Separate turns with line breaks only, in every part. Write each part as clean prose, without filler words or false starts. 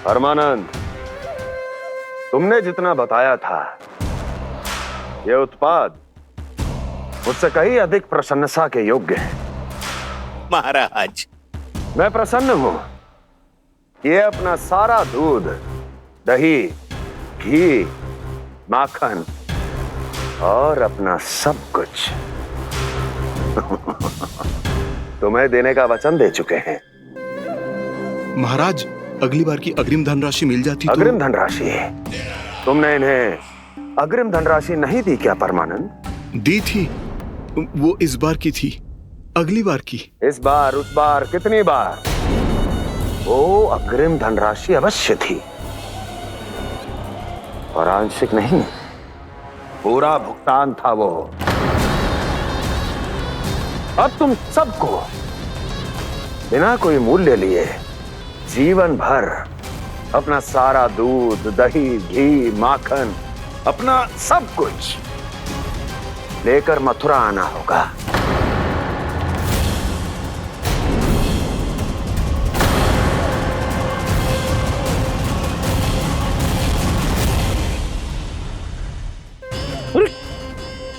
परमानंद, तुमने जितना बताया था, यह उत्पाद मुझसे कहीं अधिक प्रशंसा के योग्य है।
महाराज,
मैं प्रसन्न हूं। ये अपना सारा दूध, दही, घी, माखन और अपना सब कुछ तुम्हें देने का वचन दे चुके हैं।
महाराज, अगली बार की अग्रिम धनराशि मिल जाती तो।
अग्रिम धनराशि? तुमने इन्हें अग्रिम धनराशि नहीं दी क्या परमानंद?
दी थी, वो इस बार की थी, अगली बार की।
इस बार, उस बार, कितनी बार? वो अग्रिम धनराशि अवश्य थी और आंशिक नहीं, पूरा भुगतान था वो। अब तुम सबको बिना कोई मूल्य लिए जीवन भर अपना सारा दूध, दही, घी, माखन, अपना सब कुछ लेकर मथुरा आना होगा।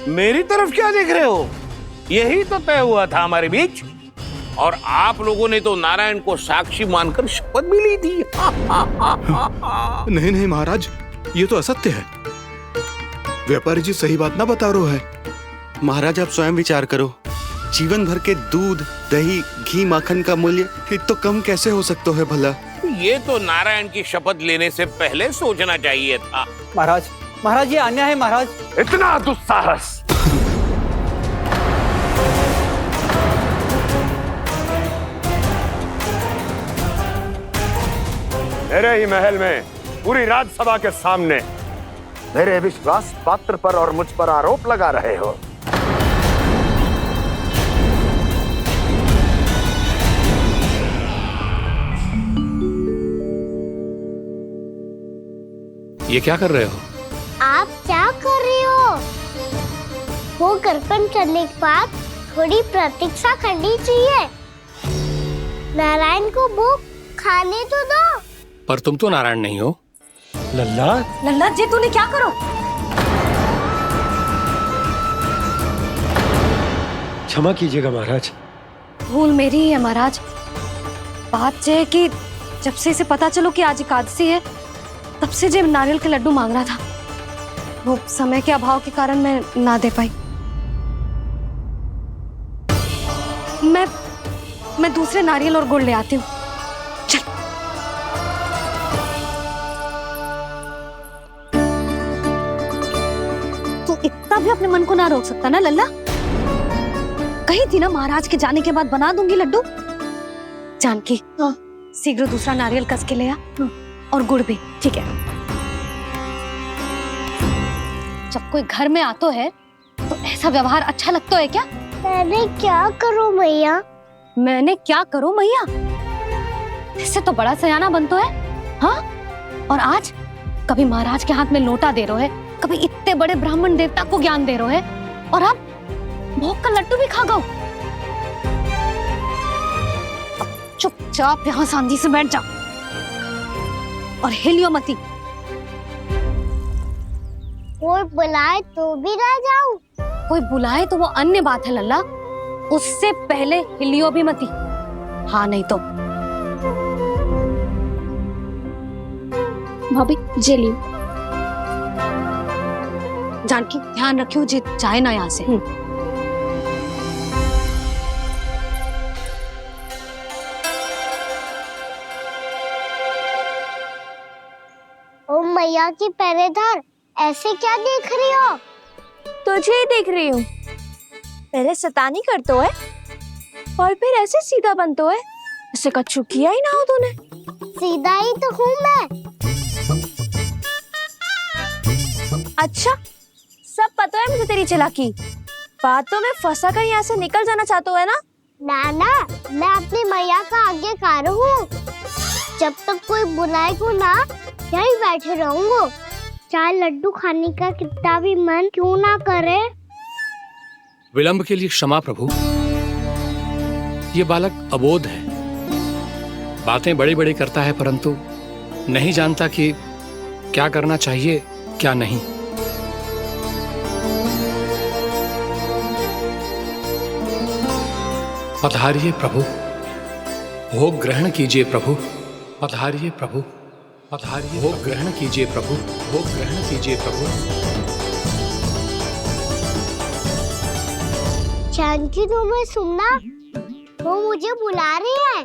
मेरी तरफ क्या देख रहे हो? यही तो तय हुआ था हमारे बीच, और आप लोगों ने तो नारायण को साक्षी मानकर शपथ भी ली थी।
नहीं नहीं महाराज, ये तो असत्य है। व्यापारी जी सही बात ना बता रहे है।
महाराज, आप स्वयं विचार करो, जीवन भर के दूध, दही, घी, माखन का मूल्य तो कम कैसे हो सकता है भला?
ये तो नारायण की शपथ लेने से पहले सोचना चाहिए था।
महाराज, महाराज, ये अन्याय है महाराज।
इतना दुस्साहस! मेरे ही महल में पूरी राजसभा के सामने मेरे विश्वास पात्र पर और मुझ पर आरोप लगा रहे हो।
ये क्या कर रहे हो?
आप क्या कर रहे हो? वो गर्पण करने के बाद थोड़ी प्रतीक्षा करनी चाहिए। नारायण को भूख खाने तो दो।
पर तुम तो नारायण नहीं हो।
लल्ला,
लल्ला जी, तूने क्या करो?
क्षमा कीजिएगा महाराज।
भूल मेरी ही है महाराज। बात ये है कि जब से इसे पता चलो कि आज एकादशी है, तब से जब नारियल के लड्डू मांग रहा था, वो समय के अभाव के कारण मैं ना दे पाई। मैं दूसरे नारियल और गुड़ ले आती हूँ। चल। तू इतना भी अपने मन को ना रोक सकता ना लल्ला? कही थी ना महाराज के जाने के बाद बना दूंगी लड्डू। जानकी, शीघ्र दूसरा नारियल कस के ले आ, और गुड़ भी। ठीक है। जब कोई घर में आतो है तो ऐसा व्यवहार अच्छा लगता है क्या?
मैंने क्या करूं मैया?
मैंने क्या करूं मैया? इससे तो बड़ा सयाना बनतो है। हाँ? और आज कभी महाराज के हाथ में लोटा दे रहे है, कभी इतने बड़े ब्राह्मण देवता को ज्ञान दे रहे है, और अब भोग का लड्डू भी खा गो। चुपचाप यहाँ शांति से बैठ जा और हिलियो मती।
कोई बुलाए तो भी ना जाऊं?
कोई बुलाए तो वो अन्य बात है लल्ला, उससे पहले हिलियो भी मती। हाँ नहीं तो।
भाभी जेली।
जानकी, ध्यान रखियो जे जाए ना यहाँ से।
ओ मैया की पहरेदार, ऐसे क्या देख रही हो?
तुझे ही देख रही हूँ। पहले शैतानी करतो है और फिर ऐसे सीधा बनतो है, ऐसे कछु किया ही ना हो तूने।
सीधा ही तो हूँ मैं।
अच्छा, सब पता है मुझे तेरी चालाकी। बातों में फंसा कर यहाँ से निकल जाना चाहते है ना?
नाना, मैं अपनी मैया का आज्ञाकार हूँ। जब तक कोई बुलाएगा ना, यहीं बैठे रहूंगा, चाहे लड्डू खाने का कितना भी मन क्यों ना करे।
विलंब के लिए क्षमा प्रभु। ये बालक अबोध है, बातें बड़ी बड़ी करता है परंतु नहीं जानता कि क्या करना चाहिए क्या नहीं। पधारिए प्रभु, भोग ग्रहण कीजिए प्रभु। पधारिए प्रभु, पधारिए, भोग ग्रहण कीजिए प्रभु। भोग ग्रहण कीजिए प्रभु।
जानकी तुम्हें सुनना, वो मुझे बुला रही है।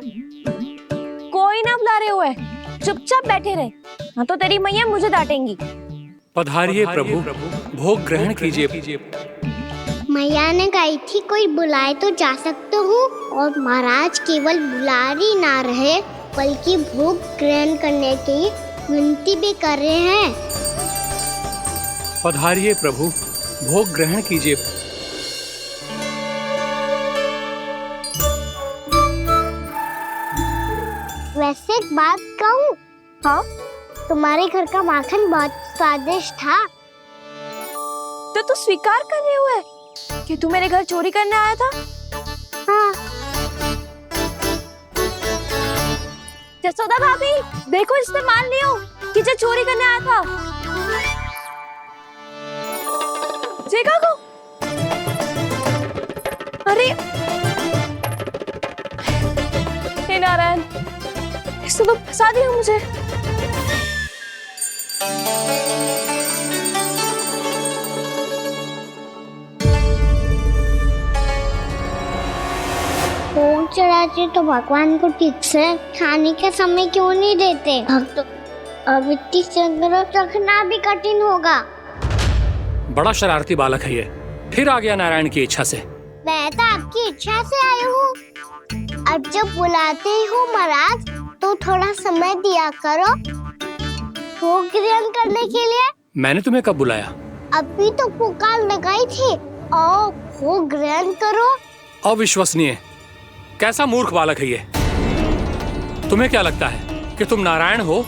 कोई ना बुला रहे हुए, चुपचाप बैठे रहे, हाँ तो तेरी मैया मुझे डांटेंगी।
पधारिए प्रभु, भोग ग्रहण कीजिए।
मैया ने कही थी कोई बुलाए तो जा सकते हूँ, और महाराज केवल बुला ही ना रहे बल्कि भोग ग्रहण करने की विनती भी कर रहे हैं।
पधारिए प्रभु, भोग ग्रहण कीजिए।
वैसे एक बात कहूँ?
हाँ?
तुम्हारे घर का माखन बहुत स्वादिष्ट था।
तो तू स्वीकार कर रहे हुए कि तू मेरे घर चोरी करने आया था?
हाँ।
जसोदा भाभी, देखो इसने मान लियो कि जो चोरी करने आया था। देखा को? अरे हे नारायण, इसने तो फंसा दिया मुझे।
भोग चढ़ाते तो भगवान को ठीक से खाने का समय क्यों नहीं देते? भक्त अब इतनी संग्रह रखना भी कठिन होगा।
बड़ा शरारती बालक है ये, फिर आ गया नारायण की इच्छा से।
मैं तो आपकी इच्छा से आई हूँ। अब जब बुलाते हो महाराज तो थोड़ा समय दिया करो भोग ग्रहण करने के लिए।
मैंने तुम्हें कब बुलाया?
अभी तो पुकार लगाई थी, आओ भोग ग्रहण करो।
अविश्वसनीय, कैसा मूर्ख बालक है ये। तुम्हें क्या लगता है कि तुम नारायण हो?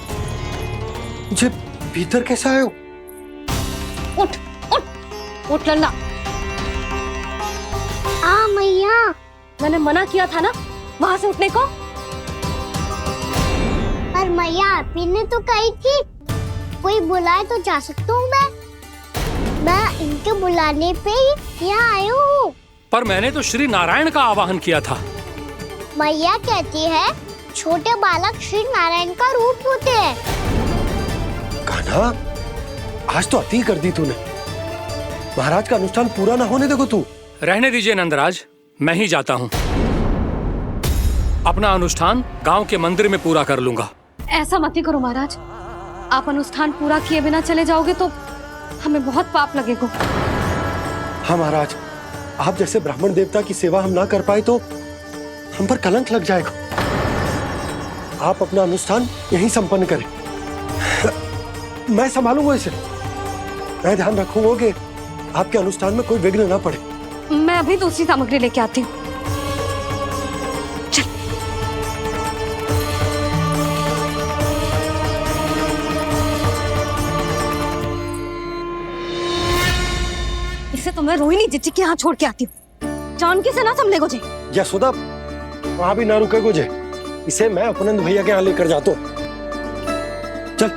मुझे भीतर कैसे आए हो?
उठ उठ उठ लल्ला।
मैया,
मैंने मना किया था ना वहां से उठने को।
पर मैया आपी ने तो कही थी कोई बुलाए तो जा सकता हूँ। मैं इनके बुलाने पे ही यहाँ आई हूँ।
पर मैंने तो श्री नारायण का आवाहन किया था।
मैया कहती है छोटे बालक श्री नारायण का रूप होते हैं।
कान्हा, आज तो अति कर दी तूने। महाराज का अनुष्ठान पूरा ना होने देखो तू।
रहने दीजिए नंदराज, मैं ही जाता हूँ। अपना अनुष्ठान गांव के मंदिर में पूरा कर लूंगा।
ऐसा मत ही करो महाराज, आप अनुष्ठान पूरा किए बिना चले जाओगे तो हमें बहुत पाप लगेगा।
हाँ महाराज, आप जैसे ब्राह्मण देवता की सेवा हम ना कर पाए तो हम पर कलंक लग जाएगा। आप अपना अनुष्ठान यहीं संपन्न करें, मैं संभालूंगा इसे। मैं ध्यान रखूंगा कि आपके अनुष्ठान में कोई विघ्न ना पड़े।
मैं अभी दूसरी सामग्री लेके आती हूँ। इसे तो मैं रोहिणी जीजी के यहाँ छोड़ के आती हूँ। जानकी से ना संभले गुजे।
यशोदा, वहां भी ना रुके गुजे। इसे मैं अपनंद भैया के यहाँ लेकर जाता हूँ। चल।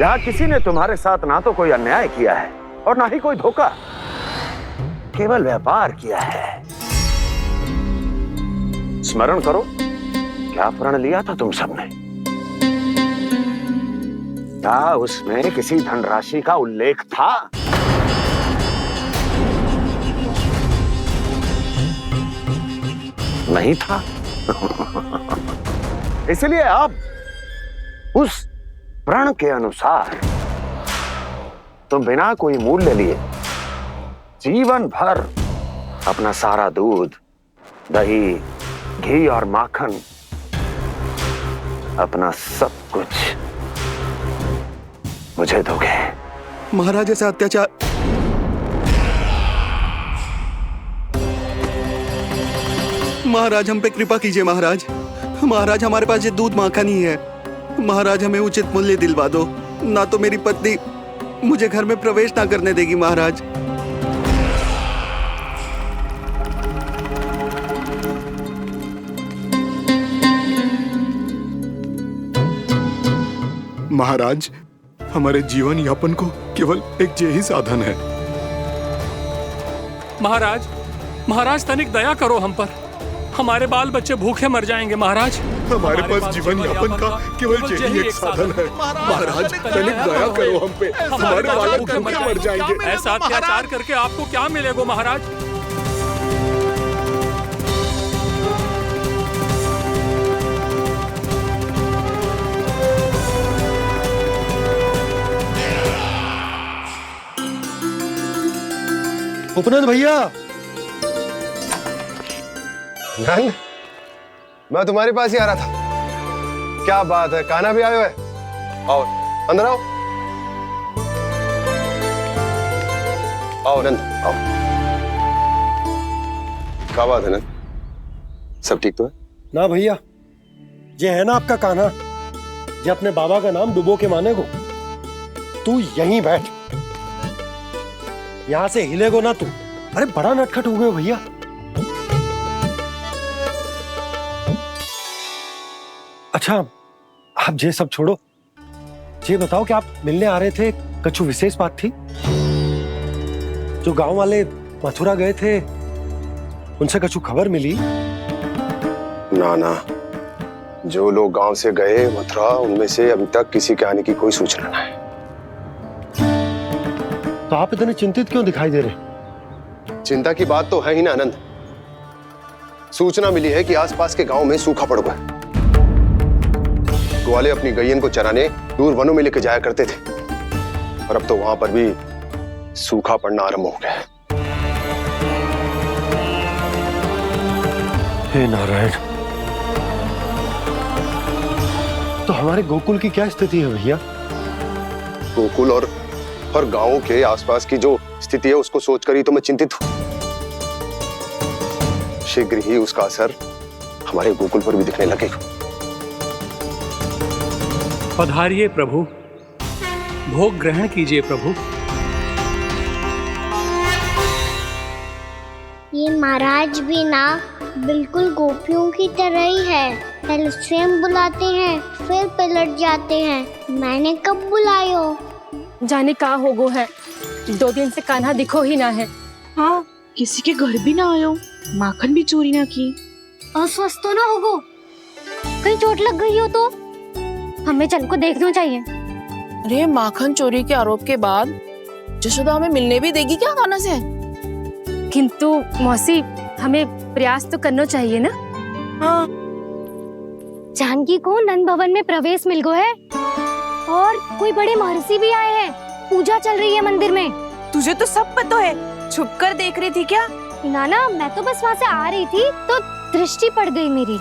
यहाँ किसी ने तुम्हारे साथ ना तो कोई अन्याय किया है और ना ही कोई धोखा, केवल व्यापार किया है। स्मरण करो, क्या प्रण लिया था तुम सबने? क्या उसमें किसी धनराशि का उल्लेख था? नहीं था। इसलिए अब उस प्रण के अनुसार तुम बिना कोई मूल्य लिए जीवन भर अपना सारा दूध, दही, घी और माखन, अपना सब कुछ मुझे दोगे।
महाराज ऐसा अत्याचार। महाराज हम पे कृपा कीजिए। महाराज, महाराज हमारे पास ये दूध माखन ही है। महाराज हमें उचित मूल्य दिलवा दो, ना तो मेरी पत्नी मुझे घर में प्रवेश ना करने देगी। महाराज
महाराज, हमारे जीवन यापन को केवल एक यही साधन है।
महाराज, महाराज तनिक दया करो हम पर। हमारे बाल बच्चे भूखे मर जाएंगे महाराज।
हमारे पास जीवन यापन का केवल यही एक साधन है। महाराज तनिक दया करो हम पे, हमारे बालक भूखे मर जाएंगे।
ऐसा अत्याचार करके आपको क्या मिलेगा महाराज?
उपनंद भैया, नंद, मैं तुम्हारे पास ही आ रहा था। क्या बात है, कान्हा भी आए हुए? आओ अंदर आओ। आओ नंद आओ। क्या बात है नंद, सब ठीक तो है
ना भैया? ये है ना आपका कान्हा, ये अपने बाबा का नाम डुबो के माने को। तू यहीं बैठ, यहां से हिलेगो ना तू। अरे बड़ा नटखट हो गए भैया। अच्छा आप ये सब छोड़ो, ये बताओ कि आप मिलने आ रहे थे, कछु विशेष बात थी? जो गांव वाले मथुरा गए थे उनसे कछु खबर मिली?
ना ना, जो लोग गांव से गए मथुरा, उनमें से अभी तक किसी के आने की कोई सूचना नहीं है।
तो आप इतने चिंतित क्यों दिखाई दे रहे?
चिंता की बात तो है ही ना आनंद। सूचना मिली है कि आसपास के गांव में सूखा पड़ गया। ग्वाले अपनी गैयन को चराने दूर वनों में लेके जाया करते थे, और अब तो वहां पर भी सूखा पड़ना आरंभ हो गया है।
हे नारायण, तो हमारे गोकुल की क्या स्थिति है भैया?
गोकुल और गांवों के आसपास की जो स्थिति है उसको सोचकर ही तो मैं चिंतित हूं। शीघ्र ही उसका असर हमारे गोकुल पर भी दिखने लगेगा।
पधारिए प्रभु, भोग ग्रहण कीजिए प्रभु।
ये महाराज भी ना बिल्कुल गोपियों की तरह ही है। पहले स्वयं बुलाते हैं, फिर पलट जाते हैं। मैंने कब बुलाई हो?
जाने कहाँ होगो है, 2 दिन से कान्हा दिखो ही ना है।
हाँ, किसी के घर भी ना आयो, माखन भी चोरी ना की।
अस्वस्थ तो ना होगो, कहीं चोट लग गई हो तो? हमें चल को देखना चाहिए।
अरे माखन चोरी के आरोप के बाद जशोदा हमें मिलने भी देगी क्या कान्हा से?
किंतु मौसी, हमें प्रयास तो करना चाहिए ना।
हाँ,
जानकी को नंद भवन में प्रवेश मिल गो है, और कोई बड़े महर्षि भी आए हैं। पूजा चल रही है मंदिर में।
तुझे तो सब पता है, छुप कर देख रही थी क्या?
नाना, मैं तो बस वहाँ से आ रही थी तो दृष्टि पड़ गई मेरी।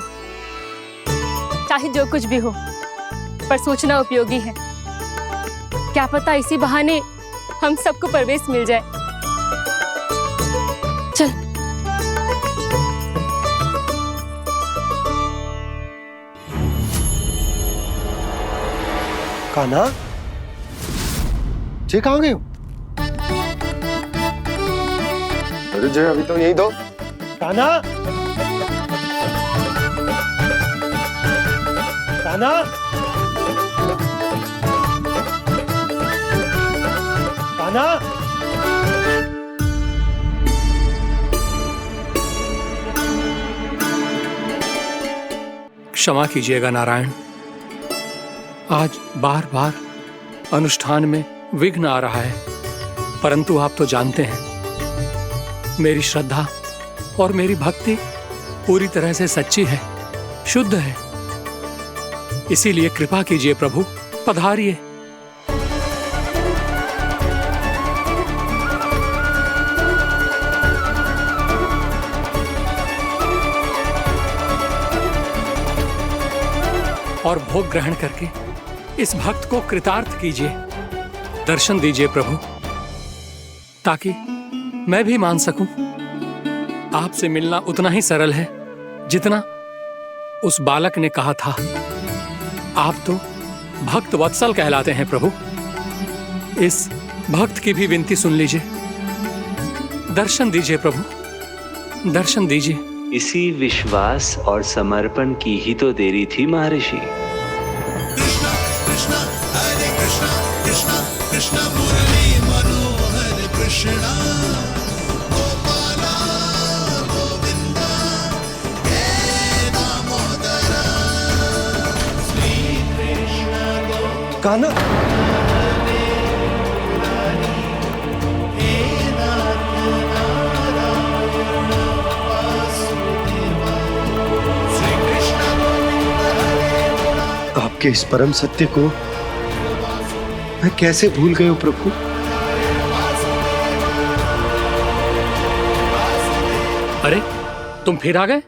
चाहे जो कुछ भी हो, पर सूचना उपयोगी है। क्या पता इसी बहाने हम सबको प्रवेश मिल जाए। चल।
कान्हा, ये कहाँ गए हो?
अरे जय, अभी तो यही दो।
कान्हा, कान्हा, कान्हा।
क्षमा कीजिएगा नारायण, आज बार बार अनुष्ठान में विघ्न आ रहा है, परंतु आप तो जानते हैं मेरी श्रद्धा और मेरी भक्ति पूरी तरह से सच्ची है, शुद्ध है। इसीलिए कृपा कीजिए प्रभु, पधारिए। और भोग ग्रहण करके इस भक्त को कृतार्थ कीजिए। दर्शन दीजिए प्रभु, ताकि मैं भी मान सकूं। आपसे मिलना उतना ही सरल है जितना उस बालक ने कहा था। आप तो भक्त वत्सल कहलाते हैं प्रभु। इस भक्त की भी विनती सुन लीजिए। दर्शन दीजिए प्रभु, दर्शन दीजिए।
इसी विश्वास और समर्पण की ही तो देरी थी महर्षि।
कृष्णा कृष्णा हरे
कान्हा, आपके इस परम सत्य को मैं कैसे भूल गया प्रभु।
अरे तुम फिर आ गए?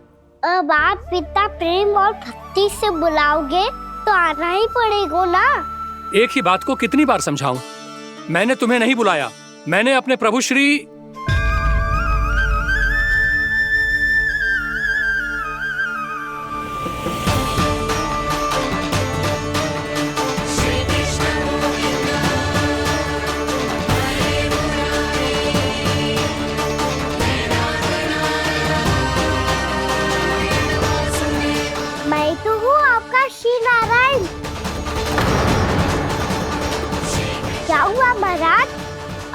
अब आप इतना प्रेम और भक्ति से बुलाओगे तो आना ही पड़ेगा ना।
एक ही बात को कितनी बार समझाऊं? मैंने तुम्हें नहीं बुलाया, मैंने अपने प्रभु श्री
मैं तो हूँ आपका श्री नारायण। क्या हुआ महाराज,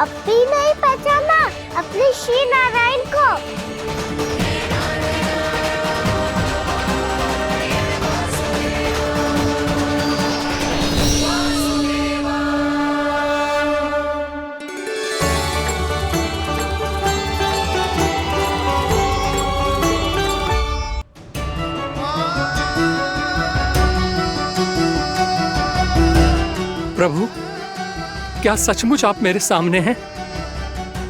अब भी नहीं पहचाना अपने श्री नारायण को?
प्रभु, क्या सचमुच आप मेरे सामने हैं?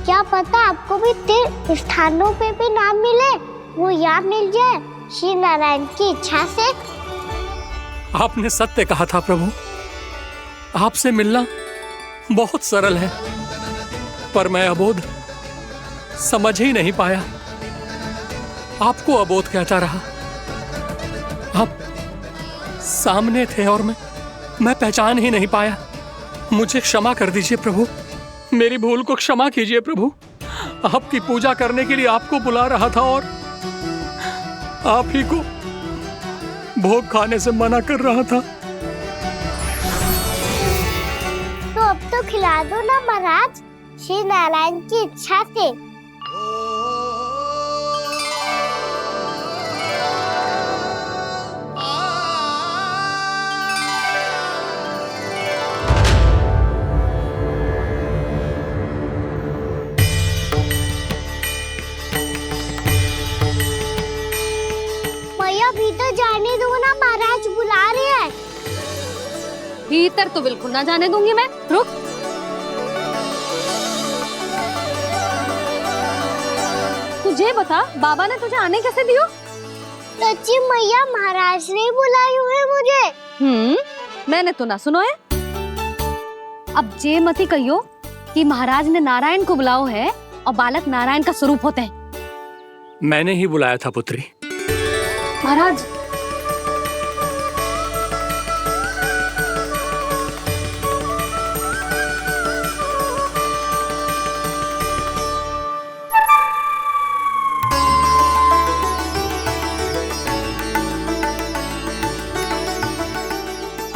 क्या पता आपको भी तीर्थ स्थानों पे भी नाम मिले, वो यहाँ मिल जाए श्री नारायण की इच्छा से।
आपने सत्य कहा था प्रभु, आपसे मिलना बहुत सरल है, पर मैं अबोध समझ ही नहीं पाया। आपको अबोध कहता रहा। आप सामने थे और मैं पहचान ही नहीं पाया। मुझे क्षमा कर दीजिए प्रभु, मेरी भूल को क्षमा कीजिए प्रभु। आपकी पूजा करने के लिए आपको बुला रहा था और आप ही को भोग खाने से मना कर रहा था।
तो अब तो खिला दो ना महाराज, श्री नारायण की इच्छा से। भीतर जाने दो ना, महाराज बुला रहे हैं।
भीतर तो बिल्कुल ना जाने दूंगी मैं। रुक। तुझे बता, बाबा ने तुझे आने कैसे दियो?
सच्ची मैया, महाराज ने बुलाई हुई मुझे।
मैंने तो ना सुनो है। अब जे मती कहियो कि महाराज ने नारायण को बुलाओ है और बालक नारायण का स्वरूप होते हैं।
मैंने ही बुलाया था पुत्री।
महाराज,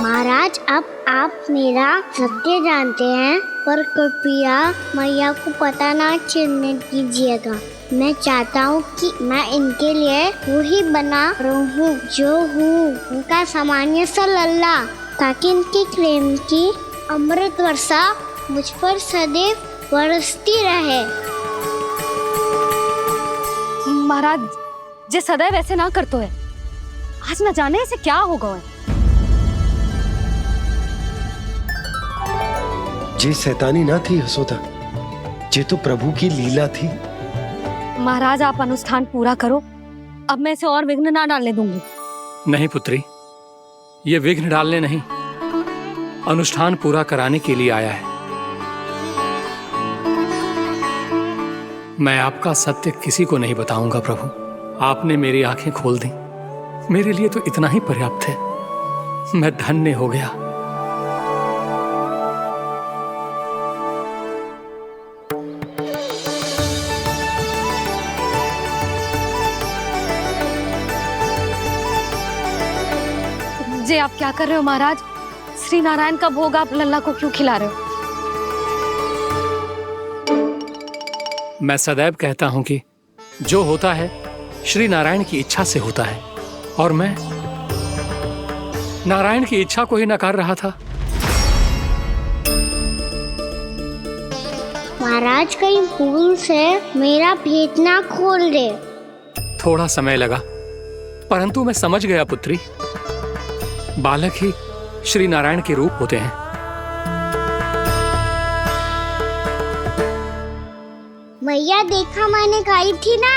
महाराज, अब आप मेरा सत्य जानते हैं, पर कृपया मैया को पता ना चलने दीजिएगा। मैं चाहता हूँ कि मैं इनके लिए वही बना रहूँ जो हूँ, उनका सामान्य सा लल्ला, ताकि इनके प्रेम की अमृत वर्षा मुझ पर सदैव बरसती रहे।
महाराज, जे सदैव ऐसे ना करतो है, आज न जाने इसे क्या होगा है।
जे शैतानी ना थी यशोदा, जे तो प्रभु की लीला थी।
महाराज, आप अनुष्ठान पूरा करो, अब मैं इसे और विघ्न ना डालने दूंगी।
नहीं पुत्री, ये विघ्न डालने नहीं, अनुष्ठान पूरा कराने के लिए आया है। मैं आपका सत्य किसी को नहीं बताऊंगा प्रभु। आपने मेरी आंखें खोल दी, मेरे लिए तो इतना ही पर्याप्त है। मैं धन्य हो गया।
जे आप क्या कर रहे हो महाराज? श्री नारायण का भोग आप लल्ला को क्यों खिला रहे हो?
मैं सदैव कहता हूं कि जो होता है श्री नारायण की इच्छा से होता है, और मैं नारायण की इच्छा को ही नकार रहा था।
महाराज कहीं भूल से मेरा भेद ना खोल दे।
थोड़ा समय लगा, परंतु मैं समझ गया पुत्री। बालक ही श्री नारायण के रूप होते हैं।
मैया देखा मैंने कही थी ना।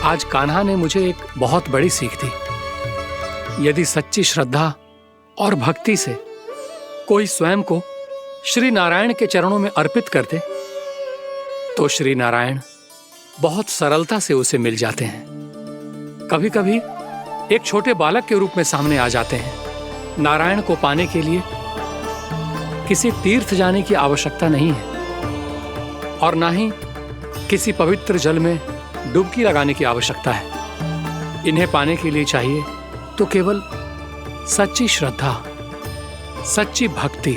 आज कान्हा ने मुझे एक बहुत बड़ी सीख दी। यदि सच्ची श्रद्धा और भक्ति से कोई स्वयं को श्री नारायण के चरणों में अर्पित कर दे, तो श्री नारायण बहुत सरलता से उसे मिल जाते हैं। कभी कभी एक छोटे बालक के रूप में सामने आ जाते हैं। नारायण को पाने के लिए किसी तीर्थ जाने की आवश्यकता नहीं है और ना ही किसी पवित्र जल में डुबकी लगाने की आवश्यकता है। इन्हें पाने के लिए चाहिए तो केवल सच्ची श्रद्धा, सच्ची भक्ति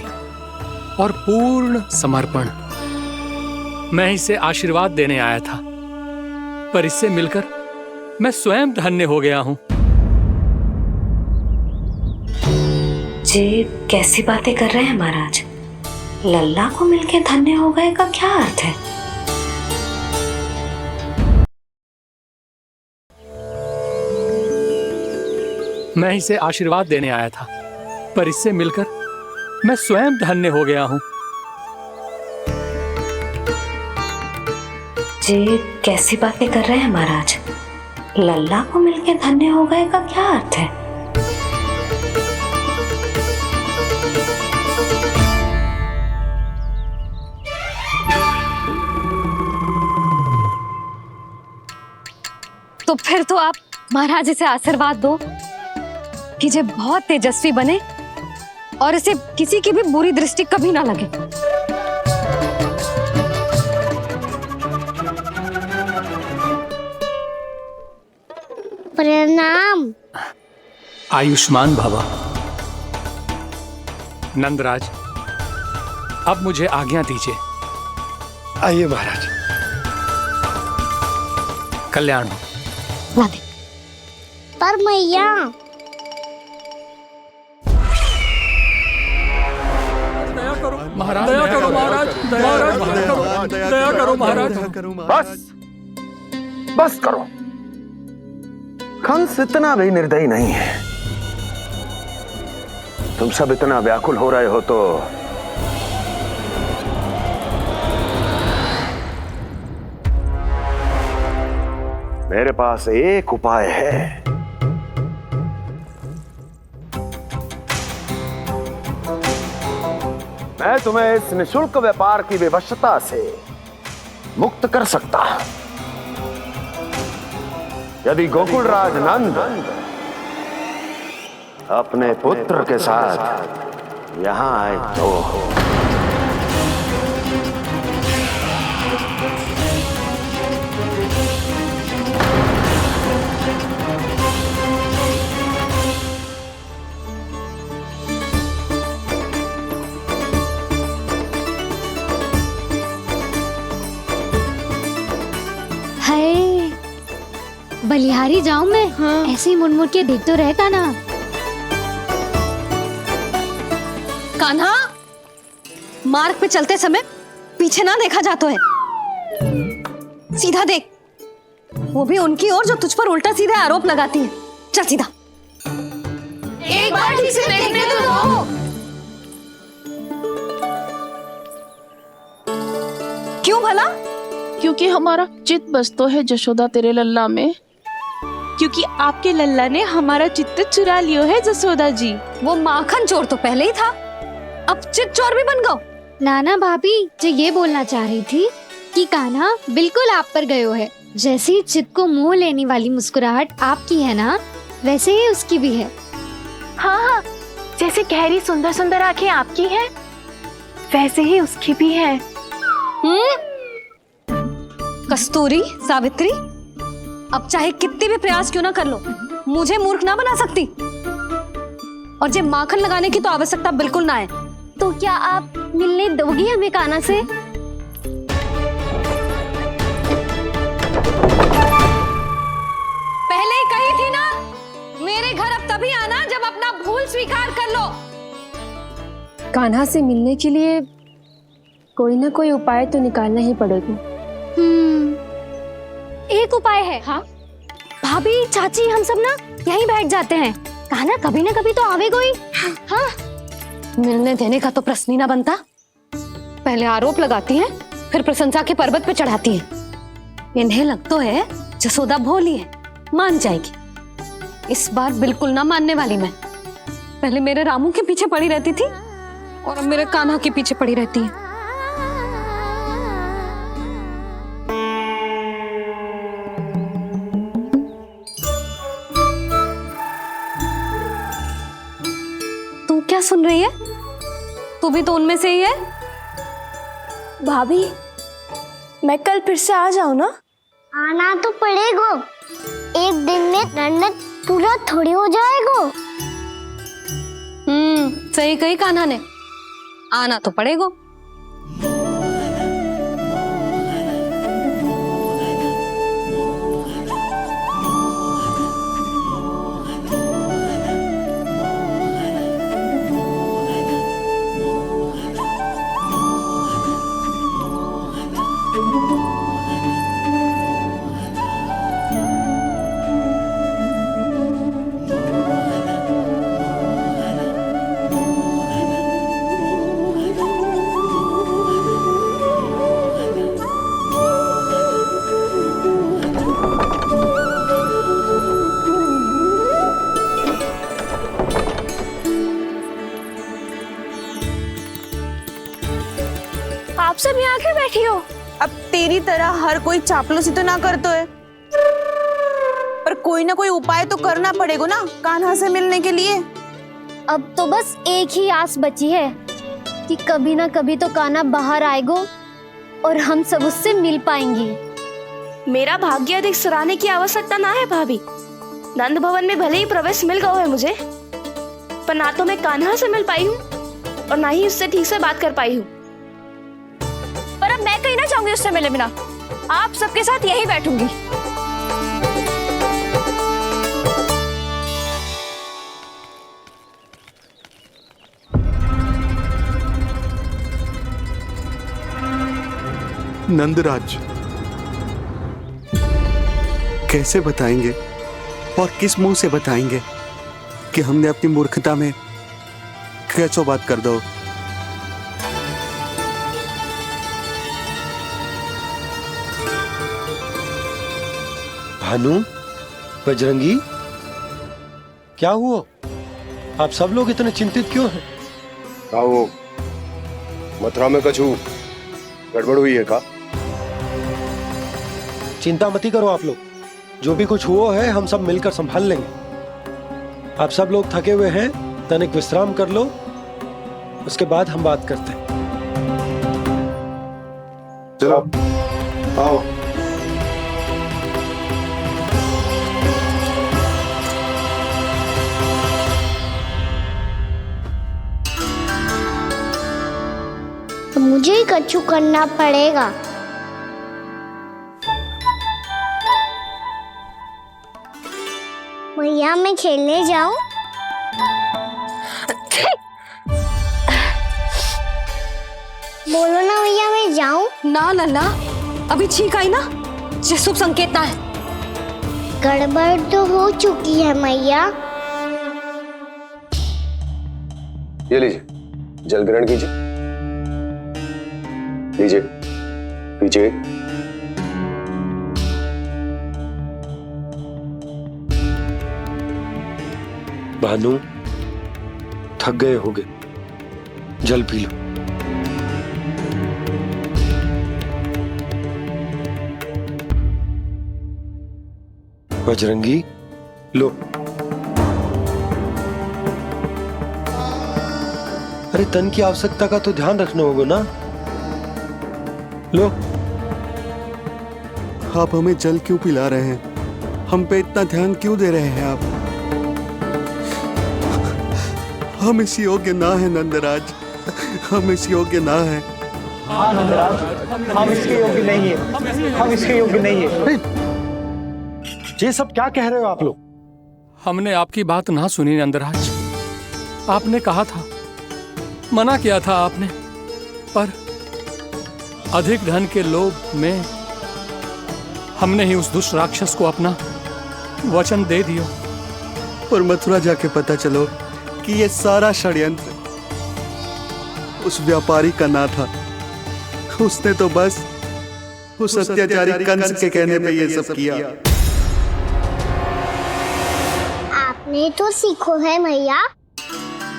और पूर्ण समर्पण। मैं इसे आशीर्वाद देने आया था, पर इससे मिलकर मैं स्वयं धन्य हो गया हूं।
जी कैसी बातें कर रहे हैं महाराज? लल्ला को मिलके धन्य हो गए का क्या अर्थ है?
मैं इसे आशीर्वाद देने आया था, पर इससे मिलकर मैं स्वयं धन्य हो गया हूं।
जी कैसी बातें कर रहे हैं महाराज? लल्ला को मिलके धन्य हो गए का क्या अर्थ है? तो फिर तो आप महाराज इसे आशीर्वाद दो कि ये बहुत तेजस्वी बने और इसे किसी की भी बुरी दृष्टि कभी ना लगे।
प्रणाम।
आयुष्मान भव। नंदराज, अब मुझे आज्ञा दीजिए।
आइए महाराज।
कल्याण हो।
पर मैया
महाराज, दया करो महाराज, दया करो महाराज।
बस करो। कंस इतना भी निर्दयी नहीं है। तुम सब इतना व्याकुल हो रहे हो तो मेरे पास एक उपाय है। मैं तुम्हें इस निशुल्क व्यापार की विवशता से मुक्त कर सकता हूं। यदि गोकुलराज नंद अपने पुत्र के साथ यहां आए तो
बलिहारी जाऊं मैं? हाँ। ऐसे ही मुड़ के देख तो रहता ना।
कान्हा, मार्ग पे चलते समय पीछे ना देखा जाता है। सीधा देख, वो भी उनकी ओर जो तुझ पर उल्टा सीधा आरोप लगाती है। चल सीधा।
एक बार ठीक से देखने तो दो।
क्यों भला?
क्योंकि हमारा चित्त बसतो है जशोदा तेरे लल्ला में।
क्योंकि आपके लल्ला ने हमारा चित्त चुरा लियो है जसोदा जी।
वो माखन चोर तो पहले ही था, अब चित्त चोर भी बन गओ।
नाना भाभी जो ये बोलना चाह रही थी कि कान्हा बिल्कुल आप पर गयो है। जैसे ही चित्त को मोह लेने वाली मुस्कुराहट आपकी है ना, वैसे ही उसकी भी है।
हाँ हाँ, जैसे गहरी सुंदर सुंदर आंखें आपकी हैं, वैसे ही उसकी भी है।
कस्तूरी, सावित्री, अब चाहे कितने भी प्रयास क्यों ना कर लो, मुझे मूर्ख ना बना सकती। और जे माखन लगाने की तो आवश्यकता बिल्कुल ना है।
तो क्या आप मिलने दोगी हमें कान्हा से?
पहले ही कही थी ना, मेरे भूल स्वीकार कर लो।
कान्हा से मिलने के लिए कोई ना कोई उपाय तो निकालना ही पड़ेगा।
एक उपाय है।
हाँ?
भाभी, चाची, हम सब ना यहीं बैठ जाते हैं। कान्हा कभी ना कभी तो आवेगा ही। हाँ,
मिलने देने का तो प्रश्न ही ना बनता। पहले आरोप लगाती हैं, फिर प्रशंसा के पर्वत पे चढ़ाती हैं। इन्हें लगता है जसोदा भोली है, मान जाएगी। इस बार बिल्कुल ना मानने वाली मैं। पहले मेरे रामू के पीछे पड़ी रहती थी और अब मेरे कान्हा के पीछे पड़ी रहती है। तू क्या सुन रही है? तू भी तो उनमें से ही है।
भाभी, मैं कल फिर से आ जाऊं ना?
आना तो पड़ेगा। एक दिन में रन्नत पूरा थोड़ी हो जाएगा।
सही कही कान्हा ने, आना तो पड़ेगा।
आप सब यहाँ क्यों बैठी हो?
अब तेरी तरह हर कोई चापलूसी तो ना करतो है, पर कोई ना कोई उपाय तो करना पड़ेगा ना कान्हा से मिलने के लिए।
अब तो बस एक ही आस बची है कि कभी ना कभी तो कान्हा बाहर आएगा और हम सब उससे मिल पाएंगे।
मेरा भाग्य अधिक सराहने की आवश्यकता ना है भाभी। नंद भवन में भले ही प्रवेश मिल गया है मुझे, पर ना तो मैं कान्हा से मिल पाई हूँ और ना ही उससे ठीक से बात कर पाई हूँ। पर अब मैं कहीं ना जाऊंगी उससे मिले बिना। आप सबके साथ यहीं बैठूंगी।
नंदराज, कैसे बताएंगे और किस मुंह से बताएंगे कि हमने अपनी मूर्खता में कैसो बात कर दो।
भानु, बजरंगी, क्या हुआ? आप सब लोग इतने चिंतित क्यों हैं?
क्या वो मथुरा में कछु गड़बड़ हुई है का?
चिंता मती करो आप लोग, जो भी कुछ हुआ है हम सब मिलकर संभाल लेंगे। आप सब लोग थके हुए हैं, तनिक विश्राम कर लो, उसके बाद हम बात करते हैं।
चलो आओ।
तो मुझे ही कछु करना पड़ेगा। भैया मैं खेलने जाऊं? बोलो ना भैया मैं जाऊं?
ना लल्ला, अभी छींक आई ना, ये शुभ संकेत ना है।
गड़बड़ तो हो चुकी है मैया।
ये लीजिए, जल ग्रहण कीजिए। लीजिए, पीजिए।
भानु, थक गए होगे, जल पी लो। बजरंगी, लो। अरे तन की आवश्यकता का तो ध्यान रखना होगा ना। लो।
आप हमें जल क्यों पिला रहे हैं? हम पे इतना ध्यान क्यों दे रहे हैं आप? हम इस योग्य ना है नंदराज, हम इस योग्य ना है।
हाँ नंदराज, हम इसके योग्य नहीं है, हम इसके योग्य नहीं है।
ये सब क्या कह रहे हो आप लोग?
हमने आपकी बात ना सुनी नंदराज। आपने कहा था, मना किया था आपने, पर अधिक धन के लोभ में हमने ही उस दुष्ट राक्षस को अपना वचन दे दिया।
और मथुरा जाके पता चलो कि ये सारा षड्यंत्र उस व्यापारी का ना था। उसने तो बस उस अत्याचारी कंस के कहने पे ये सब किया।
आपने तो सीखो है भैया,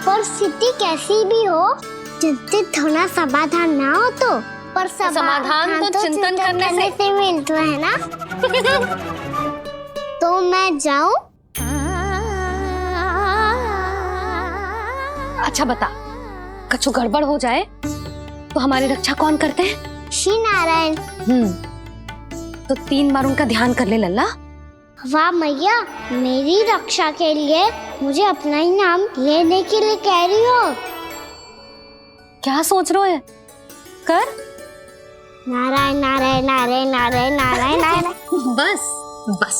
पर स्थिति कैसी भी हो, चिंतित होना समाधान ना हो तो, पर
समाधान तो चिंतन करने से
मिलता है ना। तो मैं जाऊं?
अच्छा बता, कछु गड़बड़ हो जाए तो हमारी रक्षा कौन करते हैं?
श्री नारायण।
तो 3 बार उनका ध्यान कर ले लल्ला।
वाह मैया, मेरी रक्षा के लिए मुझे अपना ही नाम लेने के लिए कह रही हो?
क्या सोच रहे हो? कर
नारायण नारायण नारायण नारायण नारायण नारायण।
बस बस,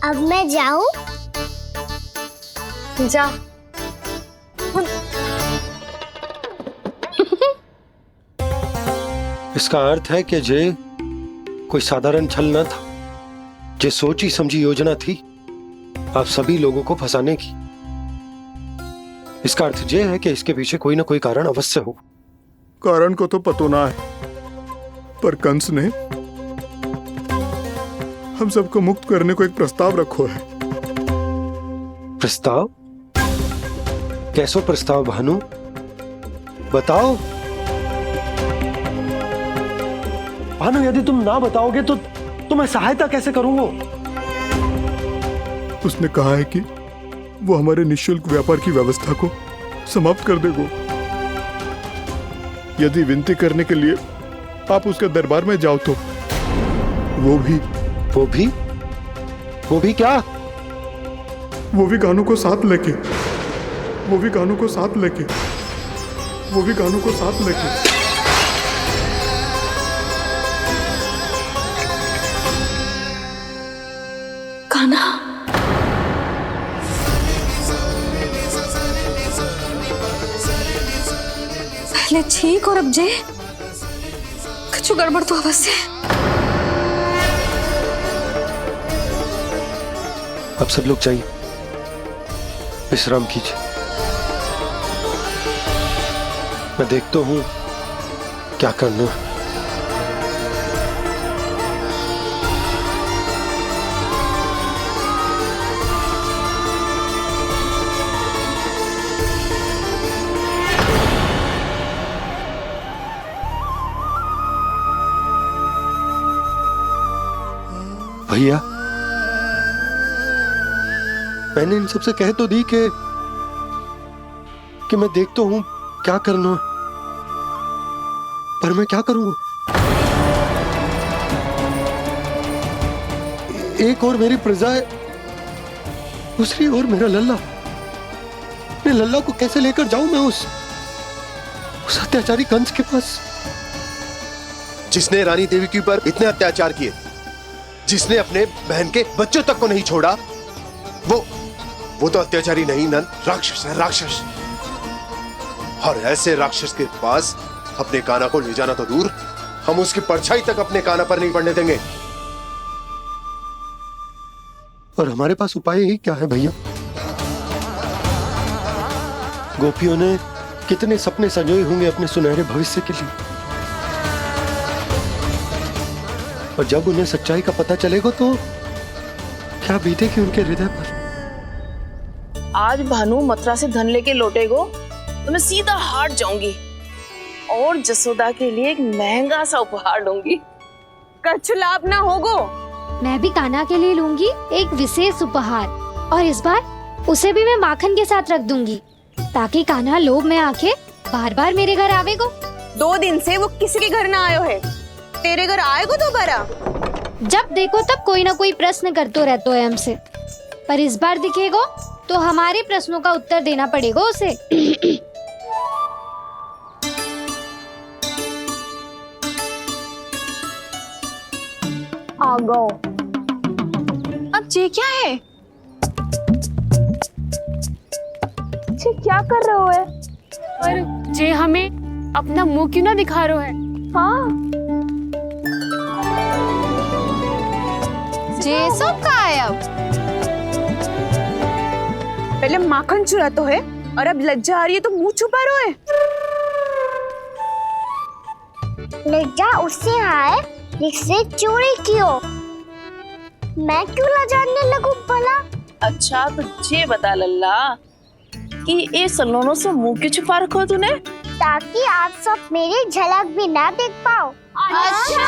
अब मैं जाऊं?
जा।
इसका अर्थ है कि जे कोई साधारण छल न था, जे सोची समझी योजना थी आप सभी लोगों को फंसाने की। इसका अर्थ ये है कि इसके पीछे कोई ना कोई कारण अवश्य हो।
कारण को तो पतो ना है, पर कंस ने हम सबको मुक्त करने को एक प्रस्ताव रखो है।
प्रस्ताव? कैसो प्रस्ताव भानु, बताओ। भानु, यदि तुम ना बताओगे तो मैं सहायता कैसे करूंगा?
उसने कहा है कि वो हमारे निःशुल्क व्यापार की व्यवस्था को समाप्त कर देगा यदि विनती करने के लिए आप उसके दरबार में जाओ तो। वो भी क्या? वो भी गानों को साथ लेके
कान्हा, पहले ठीक और अब जे कुछ गड़बड़ तो अवश्य है।
अब सब लोग जाइए, विश्राम कीजिए। मैं देखता हूं क्या करना है। भैया, मैंने इन सबसे कह तो दी कि मैं देखता हूं क्या करना है, पर मैं क्या करूंगा? एक और मेरी प्रजा है, दूसरी ओर मेरा लल्ला। मैं लल्ला को कैसे लेकर जाऊं मैं उस अत्याचारी कंस के पास?
जिसने रानी देवी के ऊपर इतने अत्याचार किए, जिसने अपने बहन के बच्चों तक को नहीं छोड़ा, वो तो अत्याचारी नहीं नंद, राक्षस है, राक्षस। और ऐसे राक्षस के पास अपने कान्हा को ले जाना तो दूर, हम उसकी परछाई तक अपने कान्हा पर नहीं पड़ने देंगे।
और हमारे पास उपाय ही क्या है भैया? गोपियों ने कितने सपने संजोए होंगे अपने सुनहरे भविष्य के लिए, और जब उन्हें सच्चाई का पता चलेगा तो क्या बीतेगी उनके हृदय पर?
आज भानु मथुरा से धन लेके लौटेगो तो मैं सीधा हाट जाऊंगी और जसोदा के लिए एक महंगा सा उपहार दूंगी। कछु लाभ ना होगो।
मैं भी कान्हा के लिए लूंगी एक विशेष उपहार, और इस बार उसे भी मैं माखन के साथ रख दूंगी, ताकि कान्हा लोभ में आके बार बार मेरे घर आवेगो।
2 दिन से वो किसी के घर ना आयो है, तेरे घर आएगो दोबारा?
जब देखो तब कोई ना कोई प्रश्न करते रहते है हमसे, पर इस बार दिखेगो तो हमारे प्रश्नों का उत्तर देना पड़ेगा उसे।
आ गो। अब ये क्या है? जे क्या कर रहे हो है?
पर जे हमें अपना मुंह क्यों ना दिखा रहे है?
हाँ
जे सब का है अब?
पहले माखन चुरा तो है और अब लज्जा आ रही है तो मुंह छुपा रहे है।
लज्जा उससे है जिसने चोरी की हो। मैं क्यों लजाने लगूं भला?
अच्छा तो ये बता लल्ला कि ये सलोनों से मुंह क्यों छुपा रखो तूने?
ताकि आप सब मेरी झलक भी ना देख पाओ। अच्छा।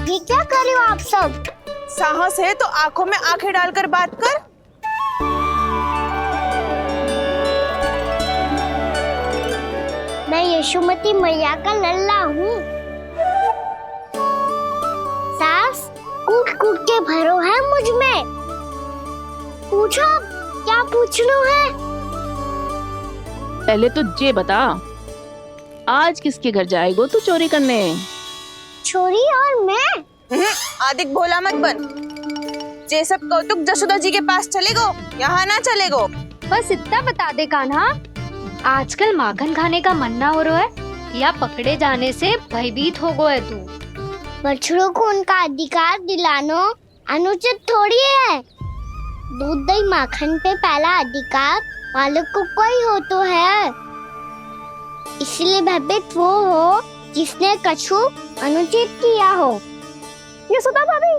ये क्या कर रहे हो आप सब?
साहस है तो आंखों में आंखें डालकर बात कर।
मैं यशोमती मैया का लल्ला हूँ। सास कूट कूट के भरो है मुझ में। पूछो क्या पूछना है?
पहले तो ये बता, आज किसके घर जाएगो तू चोरी करने?
छोरी और मैं?
आदिक भोला मत बन। ये सब कौतुक जशोदा जी के पास चलेगो, यहाँ ना चलेगो।
बस इतना बता दे कान्हा, आजकल माखन खाने का मन ना हो रहा है या पकड़े जाने से भयभीत हो गए तू?
बछड़ों को उनका अधिकार दिलाना अनुचित थोड़ी है। दूध दही माखन पे पहला अधिकार मालिक को कोई हो तो है। इसलिए भयभीत वो हो जिसने कछु अनुचित किया हो। यशोदा भाभी।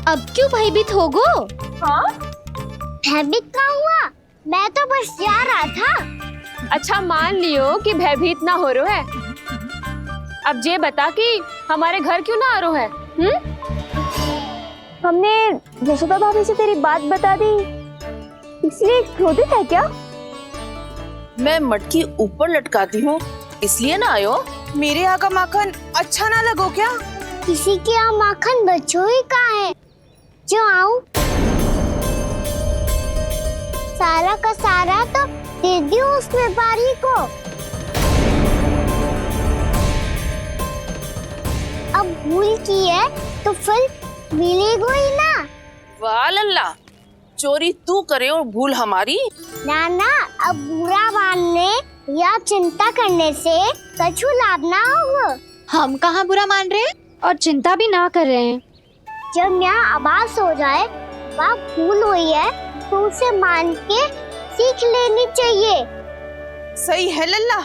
अब क्यों भयभीत हो गो?
हाँ?
भयभीत क्या हुआ? मैं तो बस जा रहा था।
अच्छा मान लियो कि भयभीत ना हो रहा है। अब ये बता कि हमारे घर क्यों ना आ रहा है?
हमने यशोदा भाभी से तेरी बात बता दी, इसलिए क्रोधित है क्या?
मैं मटकी ऊपर लटकाती हूँ इसलिए ना आयो? मेरे यहाँ का माखन अच्छा ना लगो क्या?
किसी के यहाँ माखन बच्चों ही कहाँ है जो आऊं? सारा का सारा तो दे दियो उस व्यापारी को। अब भूल की है तो फिर मिलेगो ही ना।
वाह लल्ला, चोरी तू करे और भूल हमारी।
ना ना, अब बुरा मानने या चिंता करने से कछु लाभ ना होगा।
हम कहाँ बुरा मान रहे हैं और चिंता भी ना कर रहे हैं।
जब यहाँ आभास हो जाए वहाँ भूल हुई है तो उसे मान के सीख लेनी चाहिए।
सही है लल्ला,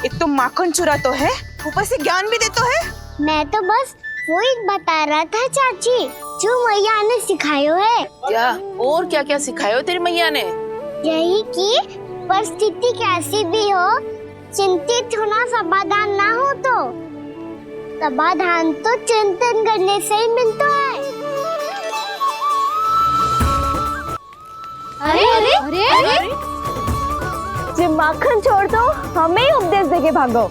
एक तो माखन चुरा तो है, ऊपर से ज्ञान भी दे तो है।
मैं तो बस वही बता रहा था चाची जो मैया ने सिखायो है।
क्या और क्या क्या सिखायो तेरी मैया ने?
यही कि परिस्थिति कैसी भी हो चिंतित होना समाधान ना हो तो समाधान तो चिंतन करने से ही मिलता है।
अरे अरे अरे, अरे?
जब माखन छोड़ दो हमें ही उपदेश देके भागो।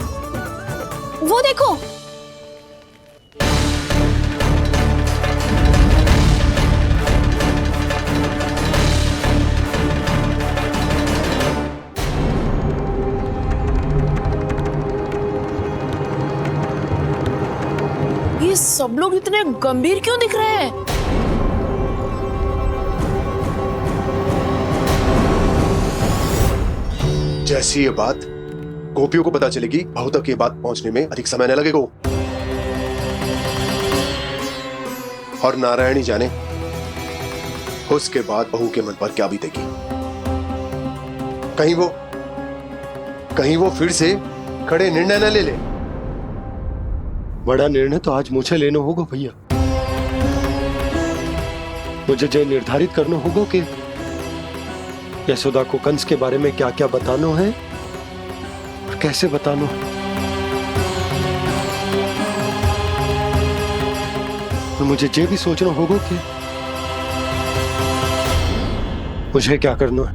वो देखो, ये सब लोग इतने गंभीर क्यों दिख रहे हैं?
जैसी ये बात गोपियों को पता चलेगी, बहू तक ये बात पहुंचने में अधिक समय न लगेगा। और नारायणी जाने उसके बाद बहू के मन पर क्या बीतेगी। कहीं वो फिर से खड़े निर्णय न ले ले।
बड़ा निर्णय तो आज मुझे लेना होगा भैया। मुझे जो निर्धारित करना होगा कि यशोदा को कंस के बारे में क्या क्या बताना है और कैसे बताना है। और मुझे ये भी सोचना होगा कि मुझे क्या करना है?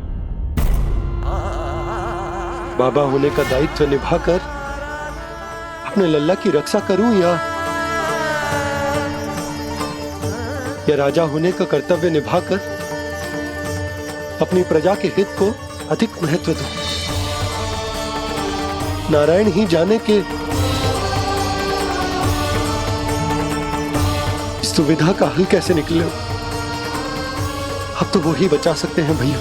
बाबा होने का दायित्व निभाकर अपने लल्ला की रक्षा करूं या राजा होने का कर्तव्य निभाकर अपनी प्रजा के हित को अधिक महत्व दूं? नारायण ही जाने के इस दुविधा का हल कैसे निकले। अब तो वो ही बचा सकते हैं भैया।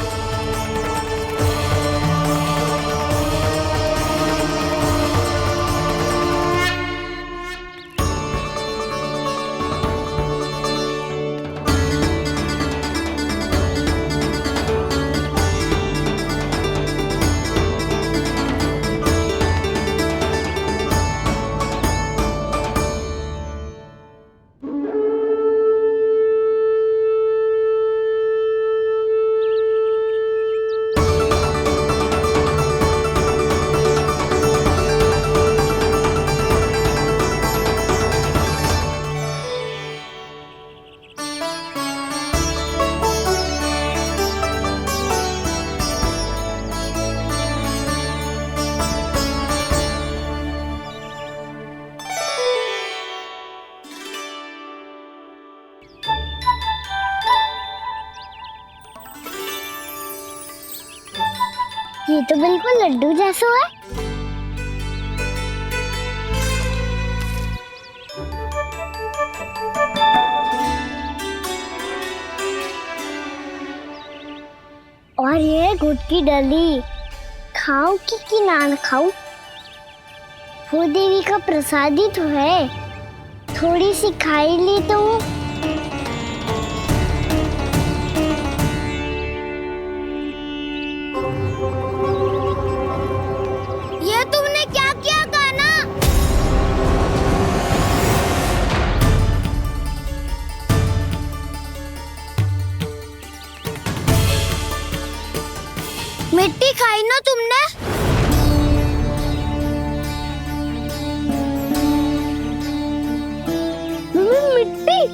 ये तो बिल्कुल लड्डू जैसा है। और ये गुड़ की डली खाऊं कि ना खाऊं? वो देवी का प्रसाद ही तो है, थोड़ी सी खाई ली तो। ये तुमने क्या किया कान्हा? मिट्टी खाई ना तुमने? मिट्टी?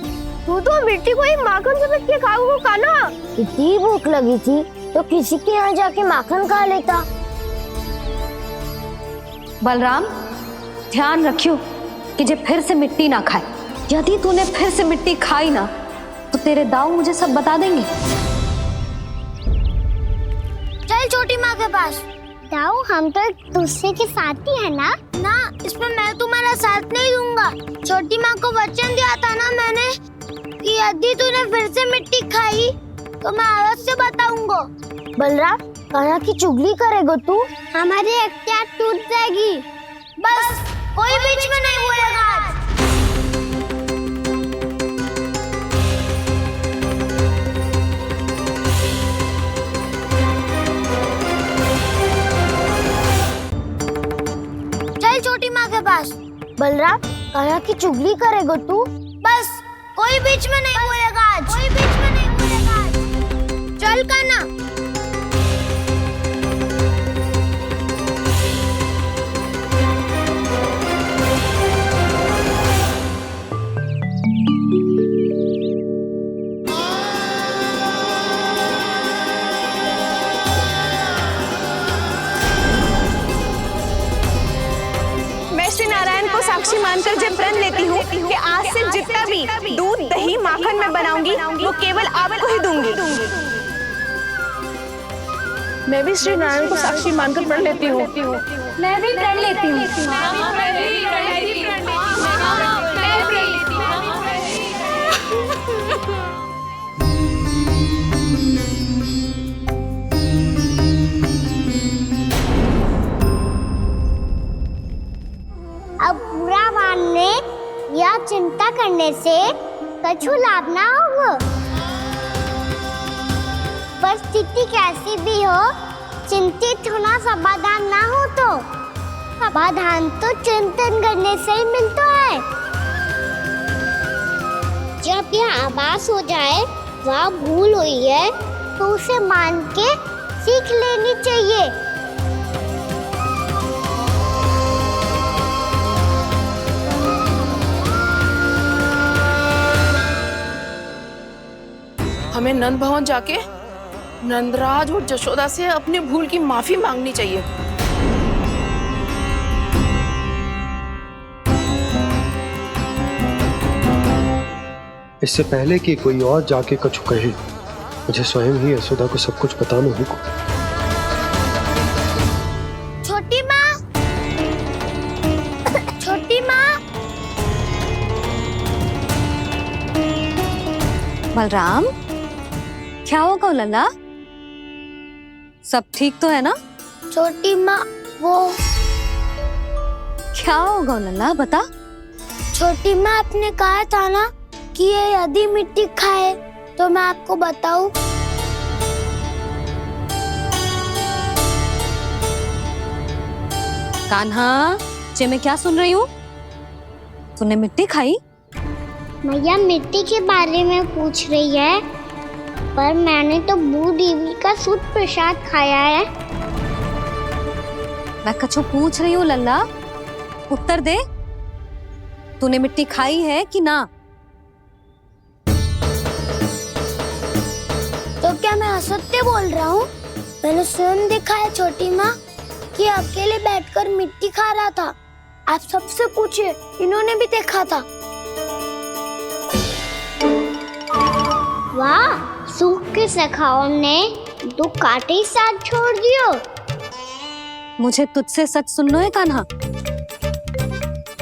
तू तो मिट्टी को ही माखन से मिट्टी खाओगे कान्हा। इतनी भूख लगी थी तो किसी के यहाँ जाके माखन खा लेता।
बलराम, ध्यान रखियो कि जे फिर से मिट्टी ना खाए। यदि तूने फिर से मिट्टी खाई ना तो तेरे दाऊ मुझे सब बता देंगे।
चल छोटी माँ के पास। दाऊ, हम तो एक दूसरे के साथी है ना? ना, इसमें मैं तुम्हारा साथ नहीं दूंगा। छोटी माँ को वचन दिया था ना मैंने कि यदि तूने फिर से मिट्टी खाई तो मैं आवाज से बताऊंगा। बलराम, कान्हा की चुगली करेगा तू? हमारी अख्तियार टूट जाएगी। बस कोई बीच में नहीं बोलेगा आज। चल छोटी माँ के पास। बलराम, कान्हा की चुगली करेगा तू? बस कोई बीच में नहीं बोलेगा आज। कोई बीच में नहीं बोलेगा आज। चल कान्हा।
मैं श्री नारायण को साक्षी मानकर जब प्रण लेती हूँ कि आज से जितना भी दूध, दही, माखन मैं बनाऊंगी वो केवल आपको ही दूंगी। मैं भी श्री नारायण को साक्षी मानकर प्रण लेती हूँ।
मैं भी प्रण लेती हूँ।
अब बुरा मानने या चिंता करने से कछु लाभ ना होगा। परिस्थिति कैसी भी हो, चिंतित होना समाधान ना हो तो समाधान तो चिंतन करने से ही मिलता है। जब यह आभास हो जाए वह भूल हुई है तो उसे मान के सीख लेनी चाहिए।
हमें नंद भवन जाके नंदराज और जशोदा से अपनी भूल की माफी मांगनी चाहिए।
इससे पहले कि कोई और जाके कछु कहे, मुझे स्वयं ही यशोदा को सब कुछ बताना होगा।
छोटी माँ, छोटी माँ।
बलराम, क्या होगा लल्ला? सब ठीक तो है ना?
छोटी माँ, वो
क्या होगा लल्ला, बता।
छोटी माँ, आपने कहा था ना कि ये यदि मिट्टी खाए तो मैं आपको बताऊं।
कान्हा, जे मैं क्या सुन रही हूँ? तूने मिट्टी खाई?
मैया मिट्टी के बारे में पूछ रही है, पर मैंने तो भू देवी का शुद्ध प्रसाद खाया है।
मैं कछु पूछ रही हूँ लल्ला, उत्तर दे। तूने मिट्टी खाई है कि ना?
तो क्या मैं असत्य बोल रहा हूँ? मैंने स्वयं देखा है छोटी माँ कि अकेले बैठकर मिट्टी खा रहा था। आप सबसे पूछिए, इन्होंने भी देखा था। वाह, सूख के सखाओ ने दो कांटे ही साथ छोड़ दियो।
मुझे तुझसे सच सुनना है कान्हा।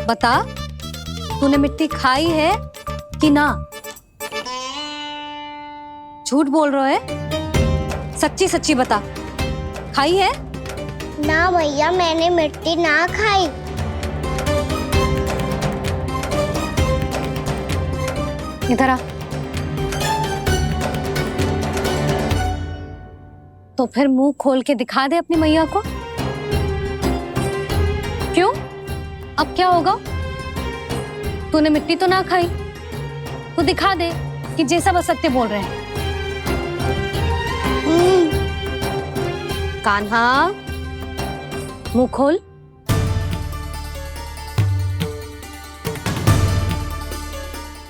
बता, तूने मिट्टी खाई है कि ना? झूठ बोल रहा है, सच्ची सच्ची बता, खाई है?
ना भैया, मैंने मिट्टी ना खाई।
इधर आ। तो फिर मुंह खोल के दिखा दे अपनी मैया को। क्यों? अब क्या होगा? तूने मिट्टी तो ना खाई, तो दिखा दे कि जैसा बस सत्य बोल रहे हैं। कान्हा, मुंह खोल।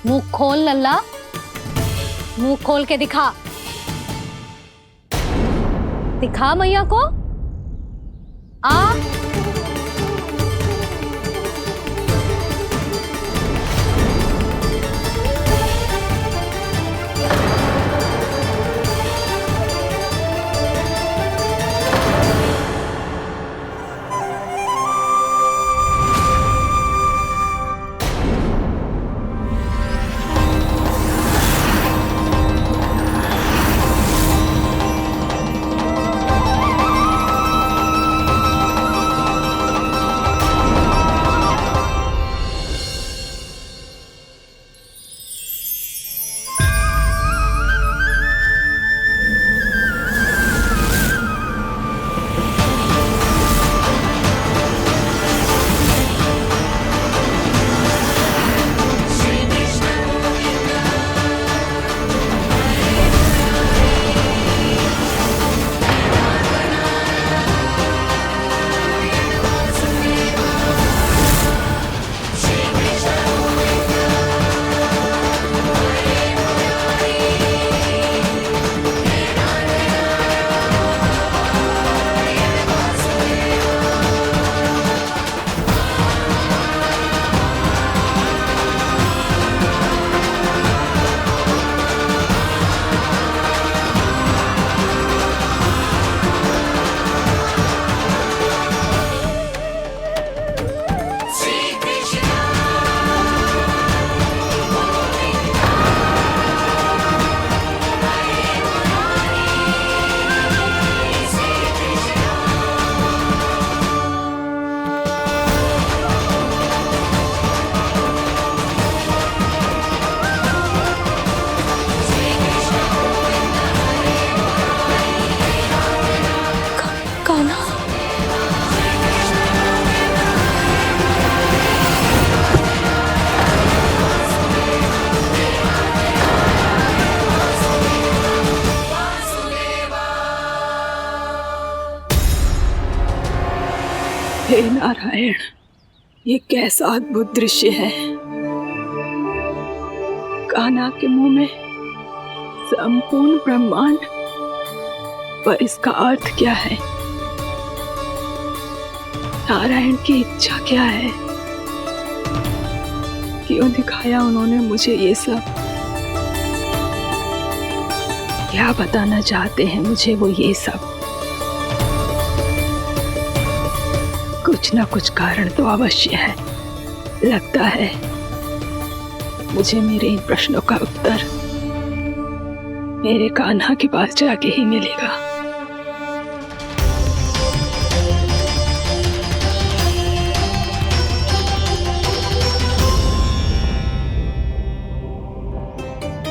मुंह खोल लल्ला, मुंह खोल के दिखा। दिखा मैया को। आ
हे नारायण, ये कैसा अद्भुत दृश्य है। कान्हा के मुंह में संपूर्ण ब्रह्मांड पर इसका अर्थ क्या है? नारायण की इच्छा क्या है? क्यों दिखाया उन्होंने मुझे ये सब? क्या बताना चाहते हैं मुझे वो ये सब? कुछ ना कुछ कारण तो अवश्य है। लगता है मुझे मेरे इन प्रश्नों का उत्तर मेरे कान्हा के पास जाके ही मिलेगा।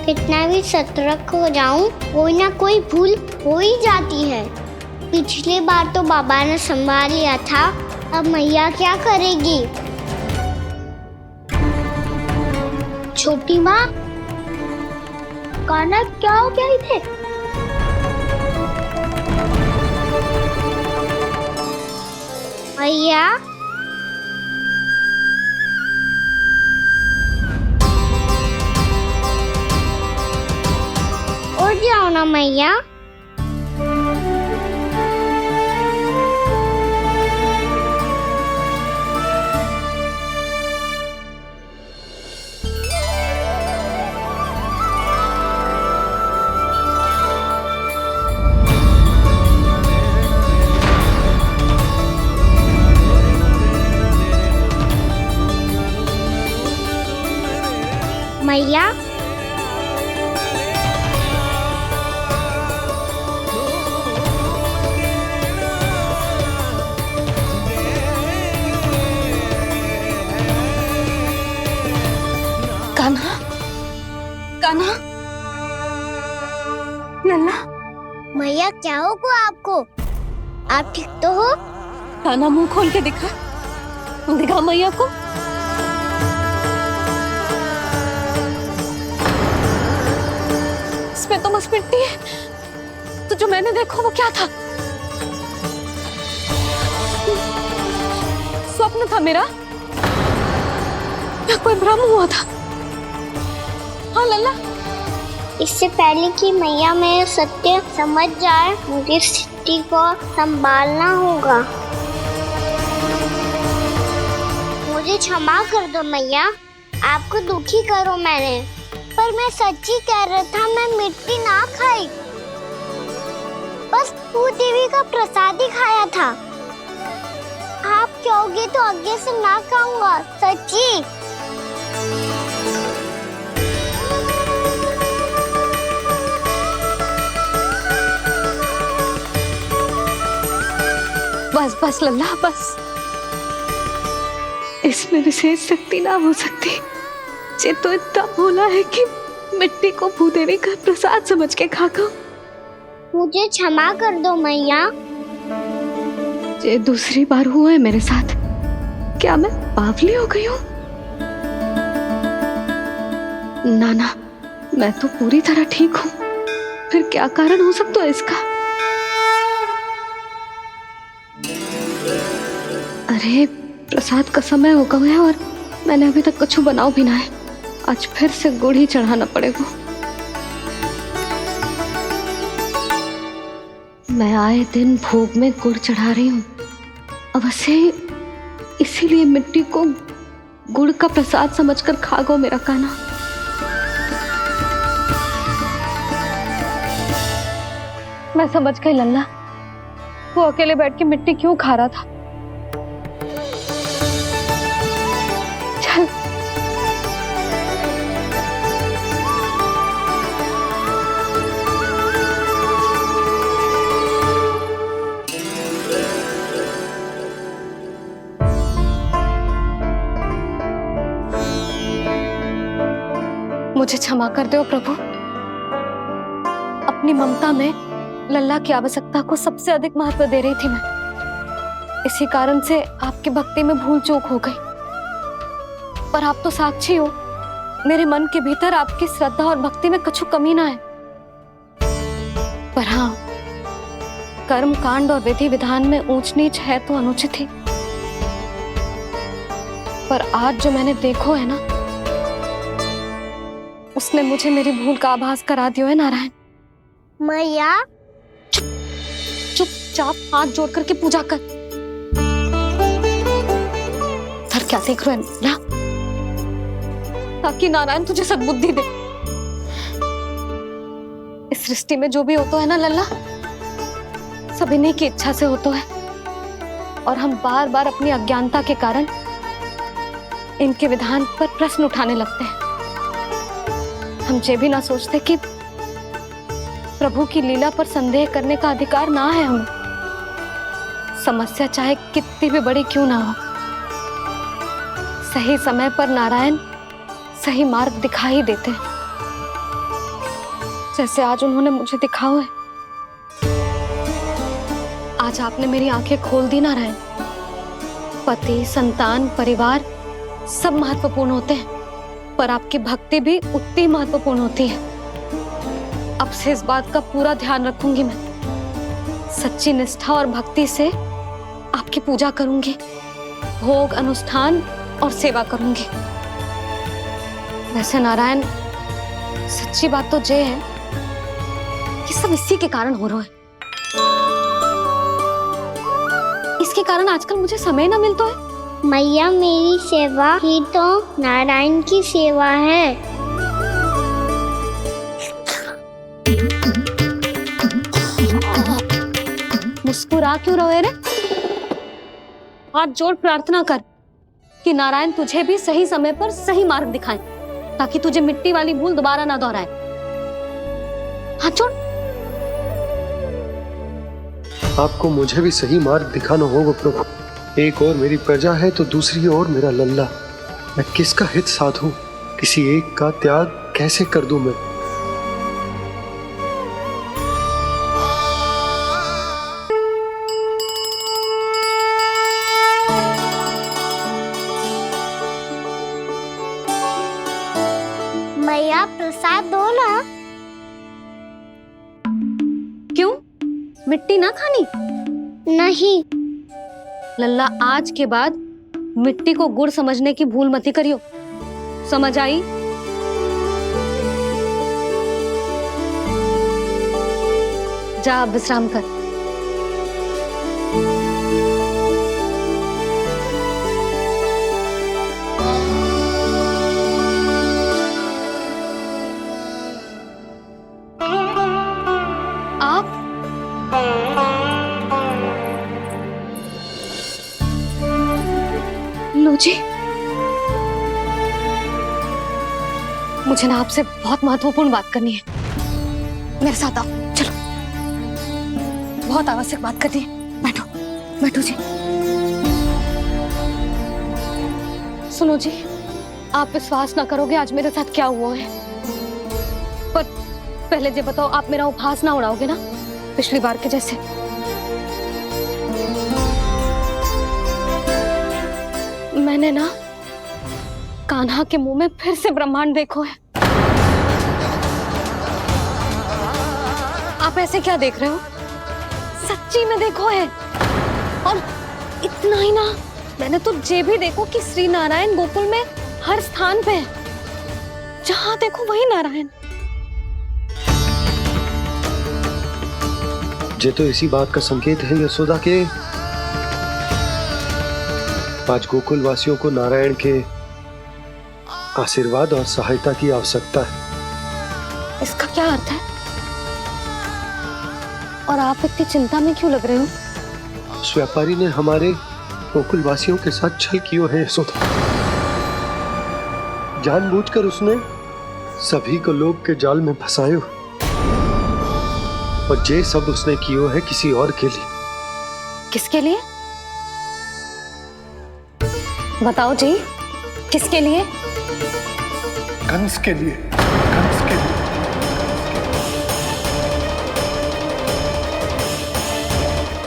कितना भी सतर्क हो जाऊं, कोई ना कोई भूल हो ही जाती है। पिछली बार तो बाबा ने संभाल लिया था, अब मैया क्या करेगी? छोटी माँ, कान्हा क्या हो गया इधर? मैया, उठ जाओ ना मैया। मैया,
कान्हा, कान्हा, लल्ला।
मैया क्या होगा आपको? आप ठीक तो हो?
कान्हा मुंह खोल के दिखा, दिखा मैया को। इसमें तो बस मिट्टी है, तो जो मैंने देखा वो क्या था? स्वप्न था मेरा या कोई भ्रम हुआ था? हाँ लल्ला,
इससे पहले कि मैया मेरे सत्य समझ जाए, मुझे स्थिति को संभालना होगा। मुझे क्षमा कर दो मैया, आपको दुखी करो मैंने, पर मैं सच्ची कह रहा था। मैं मिट्टी ना खाई, बस भू देवी का प्रसाद ही खाया था। आप कहोगे तो आगे से ना खाऊंगा, सच्ची।
बस बस लल्ला, बस। इसमें विशेष शक्ति ना हो सकती। ये तो इतना भोला है कि मिट्टी को भूदेवी का प्रसाद समझ के खा गया।
मुझे क्षमा कर दो मैया।
ये दूसरी बार हुआ है मेरे साथ। क्या मैं बावली हो गई हूँ? ना ना, मैं तो पूरी तरह ठीक हूँ। फिर क्या कारण हो सकता है इसका? अरे प्रसाद का समय हो गया है और मैंने अभी तक कुछ बनाओ भी ना है। आज फिर से गुड़ ही चढ़ाना पड़ेगा। मैं आए दिन भोग में गुड़ चढ़ा रही हूँ, अवश्य इसीलिए मिट्टी को गुड़ का प्रसाद समझकर खा गो मेरा कान्हा। मैं समझ गई लल्ला, वो अकेले बैठ के मिट्टी क्यों खा रहा था। चल मुझे क्षमा कर दो प्रभु। अपनी ममता में लल्ला की आवश्यकता को सबसे अधिक महत्व दे रही थी मैं। इसी कारण से आपकी भक्ति में भूल चूक हो गई। पर आप तो साक्षी हो, मेरे मन के भीतर आपकी श्रद्धा और भक्ति में कुछ कमी ना है। पर हाँ, कर्म कांड और विधि विधान में ऊंच नीच है तो अनुचित ही। पर आज जो मैंने देखो है ना, उसने मुझे मेरी भूल का आभास करा दिया है नारायण।
मैया,
चुपचाप हाथ जोड़ करके पूजा कर। सर क्या देख रहे हैं ना, ताकि नारायण तुझे सद्बुद्धि दे। इस सृष्टि में जो भी होता है ना लल्ला, सब इन्हीं की इच्छा से होता है, और हम बार बार अपनी अज्ञानता के कारण इनके विधान पर प्रश्न उठाने लगते हैं। हम ये भी ना सोचते कि प्रभु की लीला पर संदेह करने का अधिकार ना है हमें। समस्या चाहे कितनी भी बड़ी क्यों ना हो, सही समय पर नारायण सही मार्ग दिखा ही देते हैं, जैसे आज उन्होंने मुझे दिखाओ है। आज आपने मेरी आंखें खोल दी नारायण। पति, संतान, परिवार सब महत्वपूर्ण होते हैं, पर आपकी भक्ति भी उतनी महत्वपूर्ण होती है। अब से इस बात का पूरा ध्यान रखूंगी मैं। सच्ची निष्ठा और भक्ति से आपकी पूजा करूंगी, भोग, अनुष्ठान और सेवा करूंगी। वैसे नारायण, सच्ची बात तो ये है कि सब इसी के कारण हो रहा है। इसके कारण आजकल मुझे समय ना मिलता है।
मैया, मेरी सेवा ही तो नारायण की सेवा है।
मुस्कुरा क्यों रहे रे? हाथ जोड़ प्रार्थना कर कि नारायण तुझे भी सही समय पर सही मार्ग दिखाएं, ताकि तुझे मिट्टी वाली भूल दोबारा ना दोहराए। हाथ जोड़।
आपको मुझे भी सही मार्ग दिखाना होगा प्रभु। एक और मेरी प्रजा है तो दूसरी ओर मेरा लल्ला। मैं किसका हित साधूं? किसी एक का त्याग कैसे कर दूं मैं?
मैया, प्रसाद दो ना।
क्यों? मिट्टी ना खानी?
नहीं।
लल्ला, आज के बाद मिट्टी को गुड़ समझने की भूल मत करियो। समझ आई? जा विश्राम कर। आप लो जी, मुझे ना आपसे बहुत महत्वपूर्ण बात करनी है। मेरे साथ आओ, चलो। बहुत आवश्यक बात करनी है। बैठो, बैठो जी। सुनो जी, आप विश्वास ना करोगे आज मेरे साथ क्या हुआ है। पर पहले ये बताओ, आप मेरा उपहास ना उड़ाओगे ना, पिछली बार के जैसे? मैंने ना कान्हा के मुंह में फिर से ब्रह्मांड देखो है। आप ऐसे क्या देख रहे हो? सच्ची में देखो है। और इतना ही ना, मैंने तो ये भी देखो कि श्री नारायण गोकुल में हर स्थान पे है। जहां देखो वही नारायण।
ये तो इसी बात का संकेत है यशोदा के आज गोकुल वासियों को नारायण के आशीर्वाद और सहायता की आवश्यकता है।
इसका क्या अर्थ है? और आप इतनी चिंता में क्यों लग रहे हो?
उस व्यापारी ने हमारे गोकुल वासियों के साथ छल किया है यशोदा। जानबूझकर उसने सभी को लोभ के जाल में फंसायो, और ये सब उसने किया है किसी और के लिए।
किसके लिए? बताओ जी, किसके लिए?
कंस के लिए। कंस के लिए।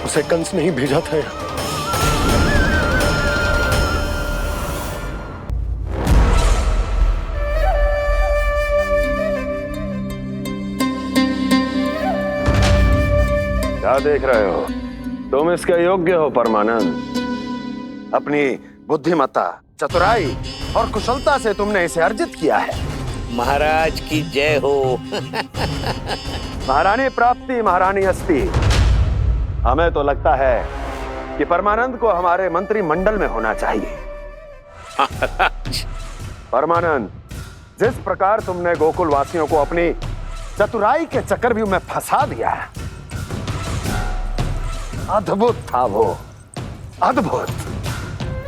उसे कंस नहीं भेजा था यहाँ।
क्या देख रहे हो? तुम इसके योग्य हो परमानंद। अपनी बुद्धिमत्ता, चतुराई और कुशलता से तुमने इसे अर्जित किया है।
महाराज की जय हो।
महारानी प्राप्ति महारानी हस्ती। हमें तो लगता है कि परमानंद को हमारे मंत्रिमंडल में होना चाहिए। परमानंद, जिस प्रकार तुमने गोकुल वासियों को अपनी चतुराई के चक्रव्यूह में फंसा दिया, अद्भुत था वो, अद्भुत।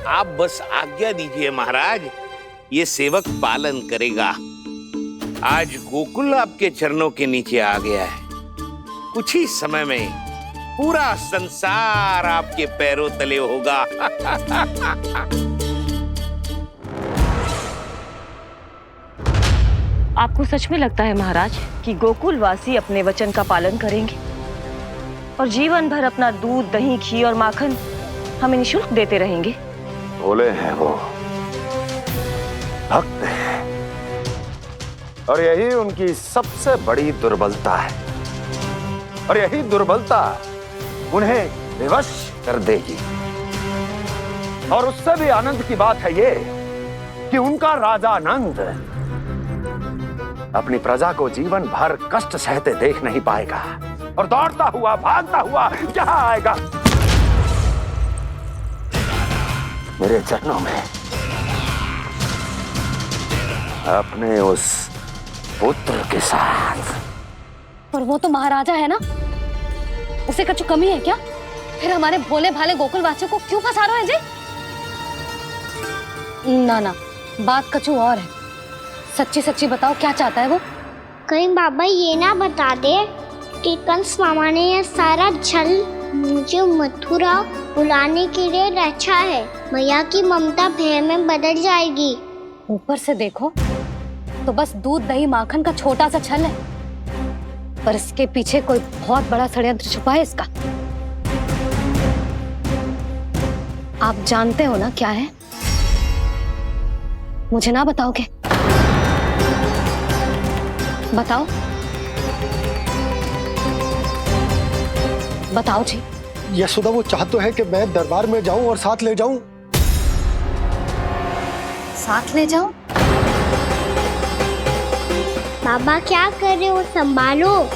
आप बस आज्ञा दीजिए महाराज, ये सेवक पालन करेगा। आज गोकुल आपके चरणों के नीचे आ गया है। कुछ ही समय में पूरा संसार आपके पैरों तले होगा।
आपको सच में लगता है महाराज कि गोकुलवासी अपने वचन का पालन करेंगे और जीवन भर अपना दूध, दही, घी और माखन हमें निःशुल्क देते रहेंगे?
भोले हैं वो, भक्त हैं, और यही उनकी सबसे बड़ी दुर्बलता है। और यही दुर्बलता उन्हें विवश कर देगी। और उससे भी आनंद की बात है ये कि उनका राजा नंद अपनी प्रजा को जीवन भर कष्ट सहते देख नहीं पाएगा और दौड़ता हुआ, भागता हुआ यहां आएगा मेरे चरणों में, अपने उस पुत्र के साथ।
पर वो तो महाराजा है ना, उसे कछु कमी है क्या? फिर हमारे भोले भाले गोकुल वासियों को क्यों फंसा रहे हैं जी? ना ना, बात कछु और है। सच्ची सच्ची बताओ, क्या चाहता है वो?
कहीं बाबा ये ना बता दे कि कंस मामा ने यह सारा छल मुझे मथुरा बुलाने के लिए रचा है। मैया की ममता भय में बदल जाएगी।
ऊपर से देखो तो बस दूध, दही, माखन का छोटा सा छल है, पर इसके पीछे कोई बहुत बड़ा षड्यंत्र छुपा है इसका। आप जानते हो ना क्या है? मुझे ना बताओगे? बताओ बताओ जी।
यशोदा, वो चाह तो है कि मैं दरबार में जाऊं और साथ ले जाऊं।
साथ ले जाऊं?
बाबा क्या कर रहे हो, संभालो।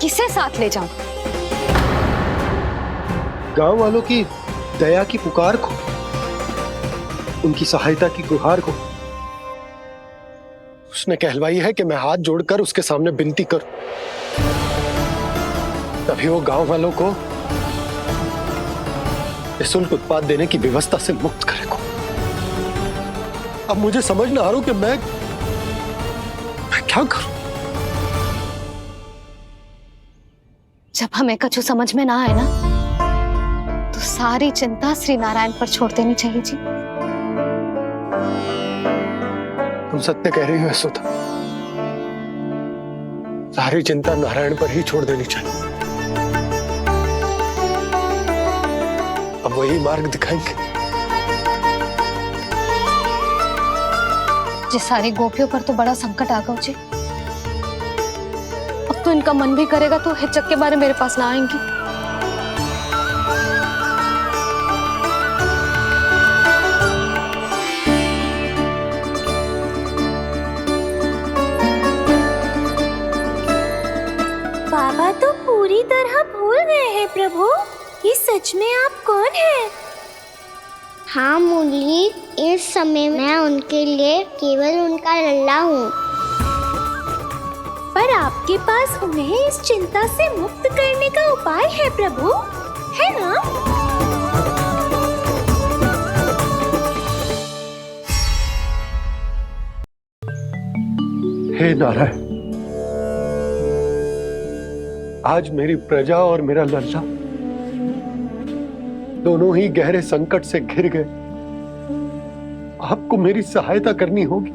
किसे साथ ले जाऊं?
गांव वालों की दया की पुकार को, उनकी सहायता की गुहार को। उसने कहलवाई है कि मैं हाथ जोड़कर उसके सामने विनती करूं, तभी वो गांव वालों को निःशुल्क उत्पाद देने की व्यवस्था से मुक्त करेगा। अब मुझे समझ ना आ रहा कि मैं क्या करूं।
जब हमें कछु समझ में ना आए ना, तो सारी चिंता श्री नारायण पर छोड़ देनी चाहिए जी।
तुम सत्य कह रही हो यशोदा, सारी चिंता नारायण पर ही छोड़ देनी चाहिए। अब वही मार्ग दिखाएंगे।
जिस सारी गोपियों पर तो बड़ा संकट आ गया जी। अब तो इनका मन भी करेगा तो हिचक के बारे मेरे पास ना आएंगी।
बाबा तो पूरी तरह भूल गए हैं प्रभु, ये सच में आप कौन हैं? हाँ मुरली, इस समय मैं उनके लिए केवल उनका लल्ला हूँ। पर आपके पास उन्हें इस चिंता से मुक्त करने का उपाय है प्रभु, है ना?
हे नारायण, आज मेरी प्रजा और मेरा लल्ला दोनों ही गहरे संकट से घिर गए। आपको मेरी सहायता करनी होगी।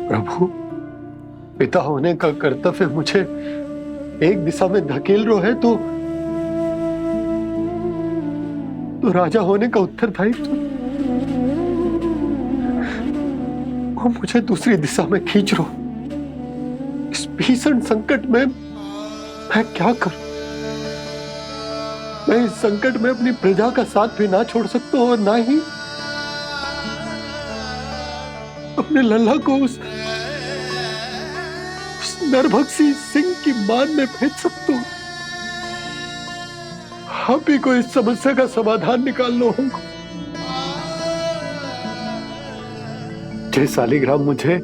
प्रभु, पिता होने का कर्तव्य मुझे एक दिशा में धकेल रहा है तो राजा होने का उत्तरदायित्व वो मुझे दूसरी दिशा में खींच रहा। इस भीषण संकट में मैं क्या करूं? मैं
इस संकट में अपनी प्रजा का साथ भी ना छोड़ सकता हूँ और ना ही अपने लल्ला को उस नरभक्षी सिंह की मान में भेज सकता हूँ। आप ही को इस समस्या का समाधान निकालना होगा। जय सालिग्राम मुझे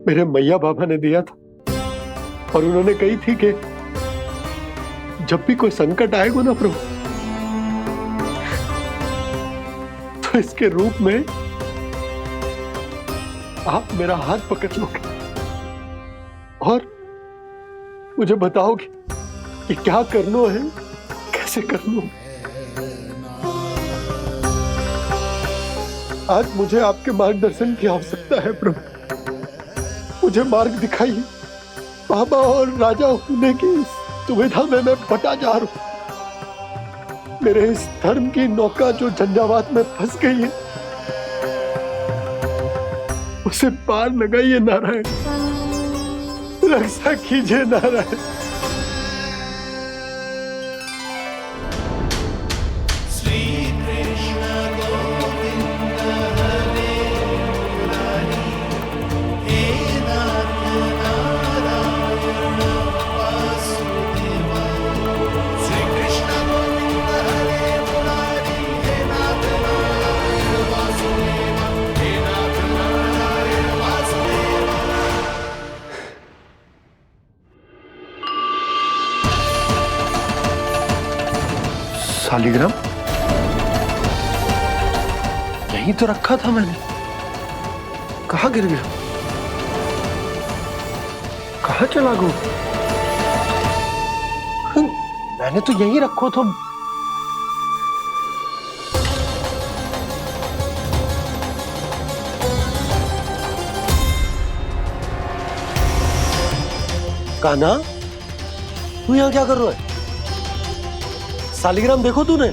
मेरे मैया बाबा ने दिया था और उन्होंने कही थी कि जब भी कोई संकट आएगा ना प्रभु, तो इसके रूप में आप मेरा हाथ पकड़ लोगे और मुझे बताओगे कि क्या करना है, कैसे करना है। आज मुझे आपके मार्गदर्शन की आवश्यकता है प्रभु। मुझे मार्ग दिखाइए। बाबा और राजा होने की दुविधा में मैं बटा जा रहा हूं। मेरे इस धर्म की नौका जो झंझावात में फंस गई है, उसे पार लगाइए नारायण, रक्षा कीजिए नारायण।
सालिग्राम यहीं तो रखा था मैंने, कहाँ गिर गया, कहाँ चला गया? मैंने तो यहीं रखो था। कान्हा, तू यहाँ क्या कर रहा है? सालिग्राम देखो तूने?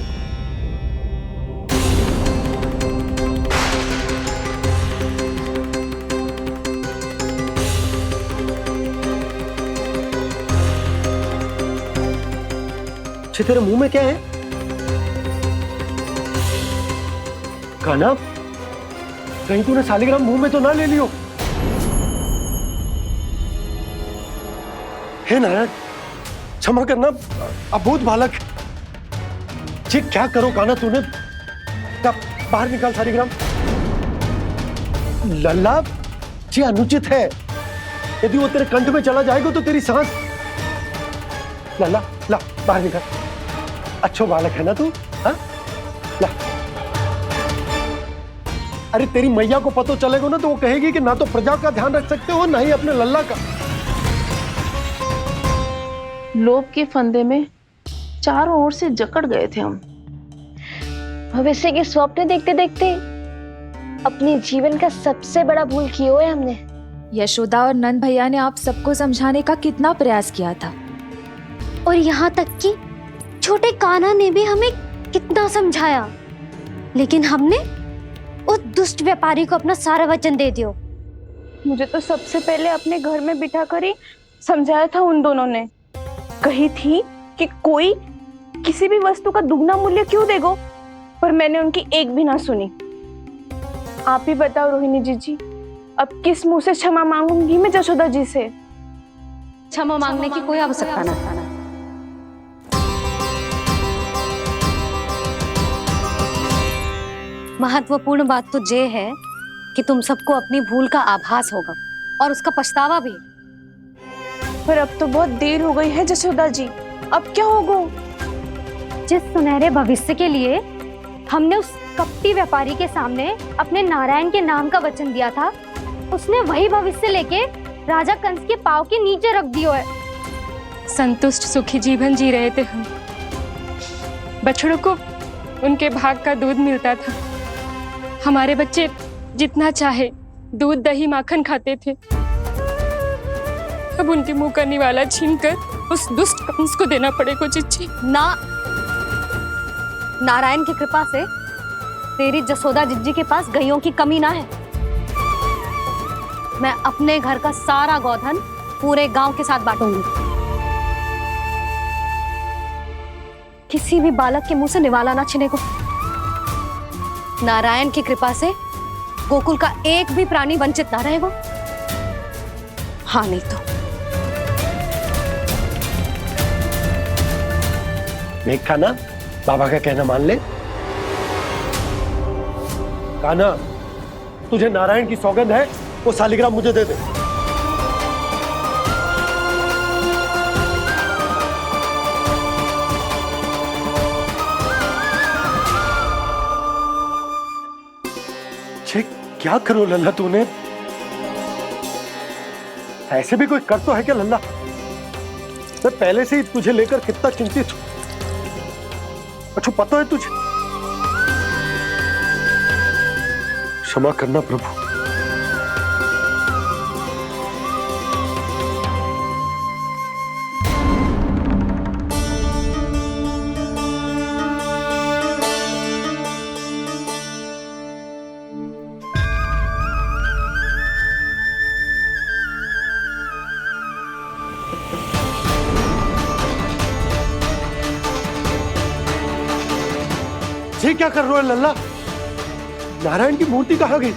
अच्छे, तेरे मुंह में क्या है? कान्हा, कहीं तूने सालिग्राम मुंह में तो ना ले लियो? हे नारायण, क्षमा करना, अबोध बालक। जी क्या करो कान्हा तूने? बाहर निकाल सालिग्राम। लल्ला, जी अनुचित है। यदि वो तेरे कंठ में चला जाएगा तो तेरी सांस। लल्ला, ला बाहर निकाल। अच्छो बालक है ना तू? हाँ, ला। अरे तेरी मैया को पता चलेगा ना तो वो कहेगी कि ना तो प्रजा का ध्यान रख सकते हो ना ही अपने लल्ला का।
लोभ के फंदे में चारों ओर से जकड़ गए थे हम।
भविष्य के स्वप्न देखते देखते अपने जीवन का सबसे बड़ा भूल किया है हमने।
यशोदा और नंद भैया ने आप सबको समझाने का कितना प्रयास किया था,
और यहाँ तक कि छोटे कान्हा ने भी हमें कितना समझाया, लेकिन हमने उस दुष्ट व्यापारी को अपना सारा वचन दे दिया।
मुझे तो सबसे पहले अपने घर में बिठा कर ही समझाया था उन दोनों ने। कही थी कि कोई किसी भी वस्तु का दुगना मूल्य क्यों देगा, पर मैंने उनकी एक भी ना सुनी। आप ही बताओ रोहिणी जी, अब किस मुंह से क्षमा मांगूंगी मैं जशोदा जी से?
क्षमा मांगने की कोई आवश्यकता ना। महत्वपूर्ण बात तो ये है कि तुम सबको अपनी भूल का आभास होगा और उसका पछतावा भी।
पर अब तो बहुत देर हो गई है जशोदा जी, अब क्या होगा?
जिस सुनहरे भविष्य के लिए हमने उस कपटी व्यापारी के सामने अपने नारायण के नाम का वचन दिया था, उसने वही भविष्य लेके राजा कंस के पांव के नीचे रख दिया है।
संतुष्ट सुखी जीवन जी रहे थे हम। बछड़ों को उनके भाग का दूध मिलता था। हमारे बच्चे जितना चाहे दूध दही माखन खाते थे। अब उनके मुंह का निवाला छीनकर उस दुष्ट कंस को देना पड़ेगा चिच्ची।
ना, नारायण की कृपा से तेरी जसोदा जिज्जी के पास गैयों की कमी ना है। मैं अपने घर का सारा गोधन पूरे गांव के साथ बांटूंगी। किसी भी बालक के मुंह से निवाला ना छिने को। नारायण की कृपा से गोकुल का एक भी प्राणी वंचित ना रहेगा। हाँ नहीं तो
देख कान्हा, बाबा का कहना मान ले। कान्हा, तुझे नारायण की सौगंध है, वो शालिग्राम मुझे दे दे। क्या करो लल्ला तूने? ऐसे भी कोई कर तो है क्या लल्ला? मैं पहले से ही तुझे लेकर कितना चिंतित हूं। अच्छा पता है तुझे? क्षमा करना प्रभु। ये क्या कर रहे हो लल्ला? नारायण की मूर्ति कहाँ गई?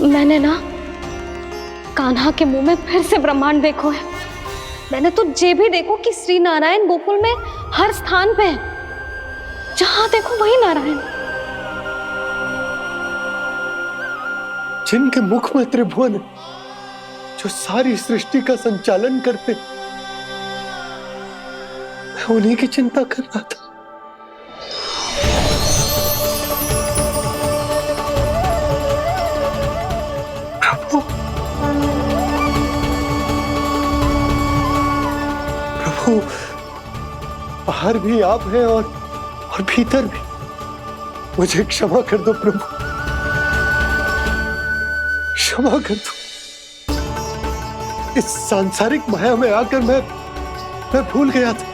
मैंने ना कान्हा के मुंह में फिर से ब्रह्मांड देखो है। मैंने तो ये भी देखो कि श्री नारायण गोकुल में हर स्थान पे है, जहां देखो वही नारायण।
जिनके मुख में त्रिभुवन, जो सारी सृष्टि का संचालन करते, मैं उन्हीं की चिंता कर रहा था। प्रभु, बाहर भी आप हैं और भीतर भी। मुझे क्षमा कर दो प्रभु, क्षमा कर दो। इस सांसारिक माया में आकर मैं भूल गया था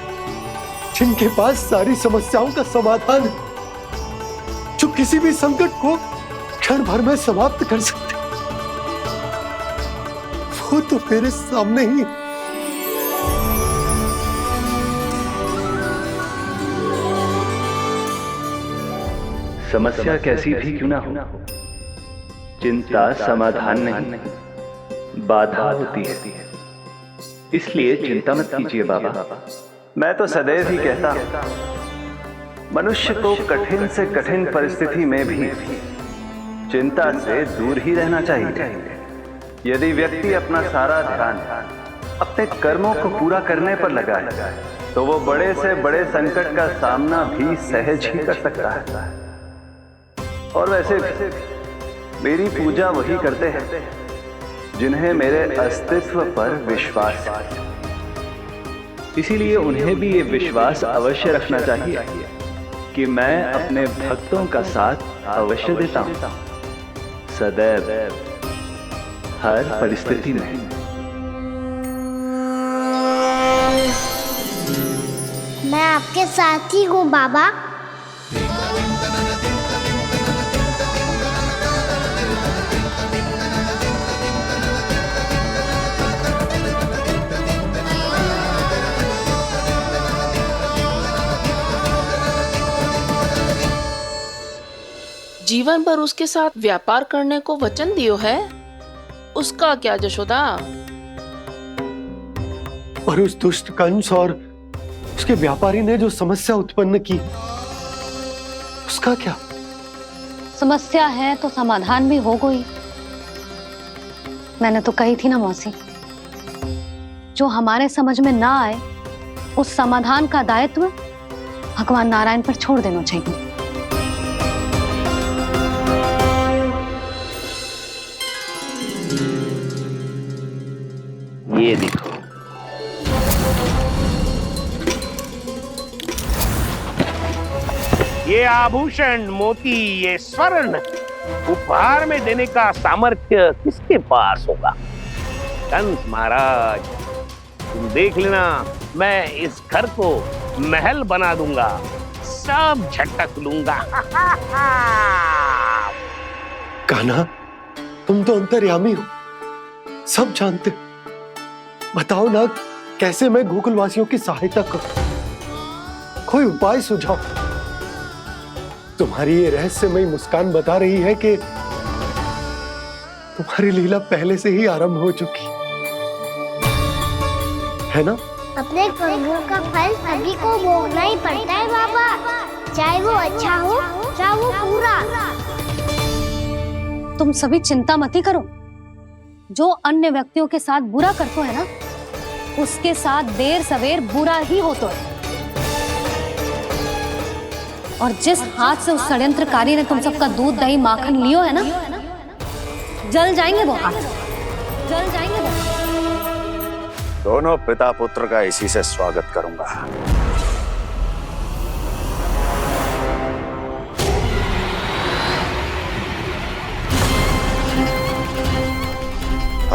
जिनके पास सारी समस्याओं का समाधान है, जो किसी भी संकट को क्षण भर में समाप्त कर सकते, वो तो मेरे सामने ही।
समस्या कैसी भी क्यों ना हो, चिंता समाधान नहीं, बाधा होती है। इसलिए चिंता मत कीजिए बाबा। मैं तो सदैव ही कहता हूं, मनुष्य को कठिन से कठिन परिस्थिति में भी चिंता से दूर ही रहना चाहिए। यदि व्यक्ति अपना सारा ध्यान अपने कर्मों को पूरा करने पर लगाए, तो वो बड़े से बड़े संकट का सामना भी सहज ही कर सकता है। और वैसे भी मेरी पूजा वही करते हैं जिन्हें मेरे अस्तित्व पर विश्वास है। इसीलिए उन्हें भी ये विश्वास अवश्य रखना चाहिए कि मैं अपने भक्तों का साथ अवश्य देता हूं, सदैव, हर परिस्थिति में।
मैं आपके साथ ही हूँ बाबा।
जीवन भर उसके साथ व्यापार करने को वचन दियो है, उसका क्या जशोदा?
और उस दुष्ट कंस और उसके व्यापारी ने जो समस्या उत्पन्न की, उसका क्या?
समस्या है तो समाधान भी हो गई। मैंने तो कही थी ना मौसी, जो हमारे समझ में ना आए उस समाधान का दायित्व भगवान नारायण पर छोड़ देना चाहिए।
ये देखो, ये आभूषण, मोती, ये स्वर्ण उपहार में देने का सामर्थ्य किसके पास होगा? कंस महाराज, तुम देख लेना, मैं इस घर को महल बना दूंगा, सब झटक लूंगा।
कान्हा, तुम तो अंतर्यामी हो, सब जानते हो। बताओ ना, कैसे मैं गोकुलवासियों की सहायता करूं? कोई उपाय सुझाओ। तुम्हारी ये रहस्यमयी मुस्कान बता रही है कि तुम्हारी लीला पहले से ही आरंभ हो चुकी है ना?
अपने कर्मों का फल सभी को भोगना ही पड़ता है बाबा, चाहे वो अच्छा हो चाहे वो बुरा।
तुम सभी चिंता मत ही करो। जो अन्य व्यक्तियों के साथ बुरा करते है ना, उसके साथ देर सवेर बुरा ही होता है। और जिस हाथ से उस षड्यंत्रकारी ने तुम सबका दूध दही माखन लियो है ना, जल जाएंगे वो हाथ, जल जाएंगे वो।
दोनों पिता पुत्र का इसी से स्वागत करूंगा।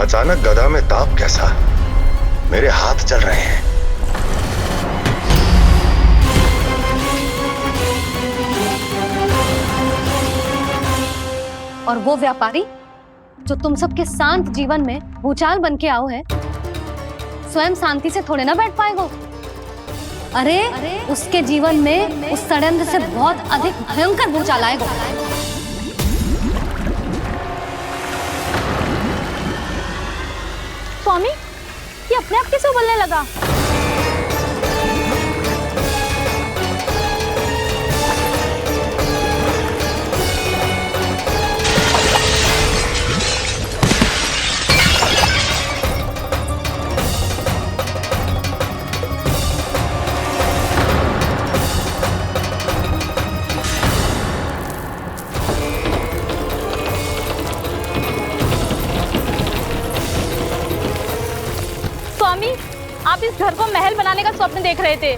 अचानक गदा में ताप कैसा? मेरे हाथ चल रहे हैं।
और वो व्यापारी जो तुम सबके शांत जीवन में भूचाल बन के आओ है, स्वयं शांति से थोड़े ना बैठ पाएगो। अरे उसके जीवन में उस षड्यंत्र से बहुत अधिक भयंकर भूचाल आएगा।
स्वामी, ये अपने आप कैसे बोलने लगा? आप इस घर को महल बनाने का स्वप्न देख रहे थे,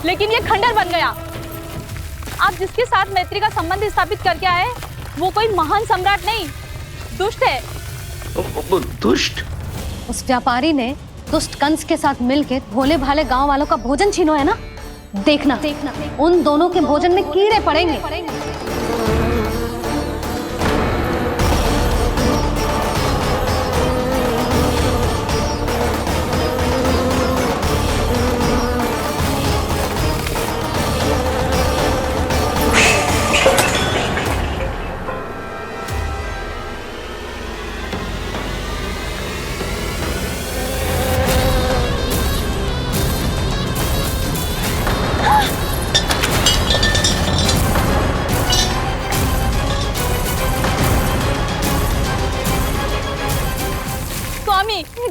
लेकिन ये खंडर बन गया। आप जिसके साथ मैत्री का संबंध स्थापित करके आए, वो कोई महान सम्राट नहीं, दुष्ट है।
दुष्ट?
उस व्यापारी ने दुष्ट कंस के साथ मिलकर भोले भाले गांव वालों का भोजन छीनो है ना। देखना उन दोनों के भोजन में कीड़े पड़ेंगे।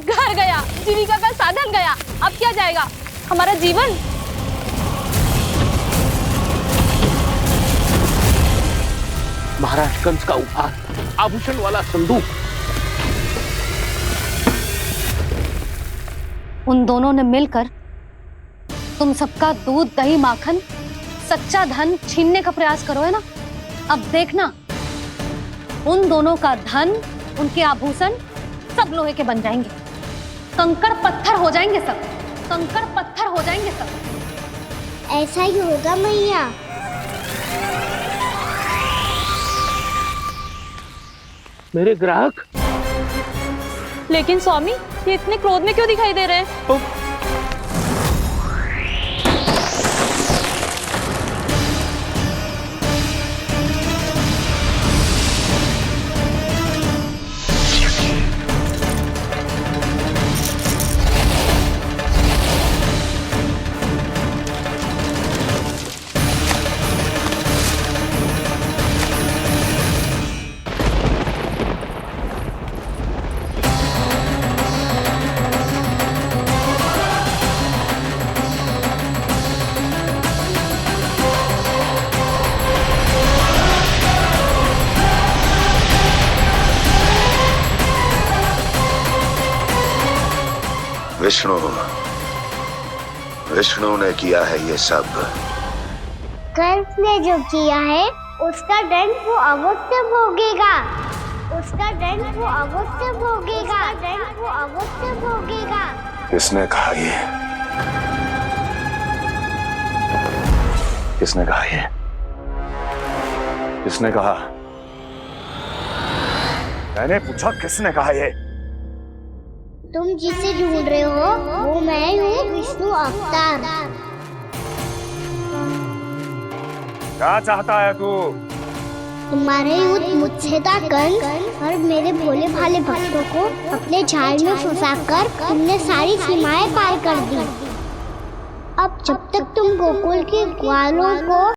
घर गया, जीविका का साधन गया, अब क्या जाएगा हमारा जीवन?
महाराज कंस का उपहार, आभूषण वाला संदूक।
उन दोनों ने मिलकर तुम सबका दूध दही माखन सच्चा धन छीनने का प्रयास करो है ना। अब देखना उन दोनों का धन, उनके आभूषण सब लोहे के बन जाएंगे, कंकड़ पत्थर हो जाएंगे सब, कंकड़ पत्थर हो जाएंगे सब।
ऐसा ही होगा मैया।
मेरे ग्राहक?
लेकिन स्वामी, ये इतने क्रोध में क्यों दिखाई दे रहे हैं?
विष्णु विष्णु ने किया है ये सब।
कंस ने जो किया है उसका दंड वो अवश्य भोगेगा। उसका दंड वो अवश्य भोगेगा। दंड वो अवश्य भोगेगा।
किसने कहा ये? किसने कहा ये? किसने कहा? मैंने पूछा किसने कहा ये?
तुम जिसे ढूंढ रहे हो वो मैं हूँ, विष्णु अवतार।
क्या चाहता है तू?
तुम्हारे युद्ध मुझसे था कंस, और मेरे भोले भाले भक्तों को अपने जाल में फंसाकर तुमने सारी सीमाएं पार कर दी। अब जब तक तुम गोकुल के ग्वालों को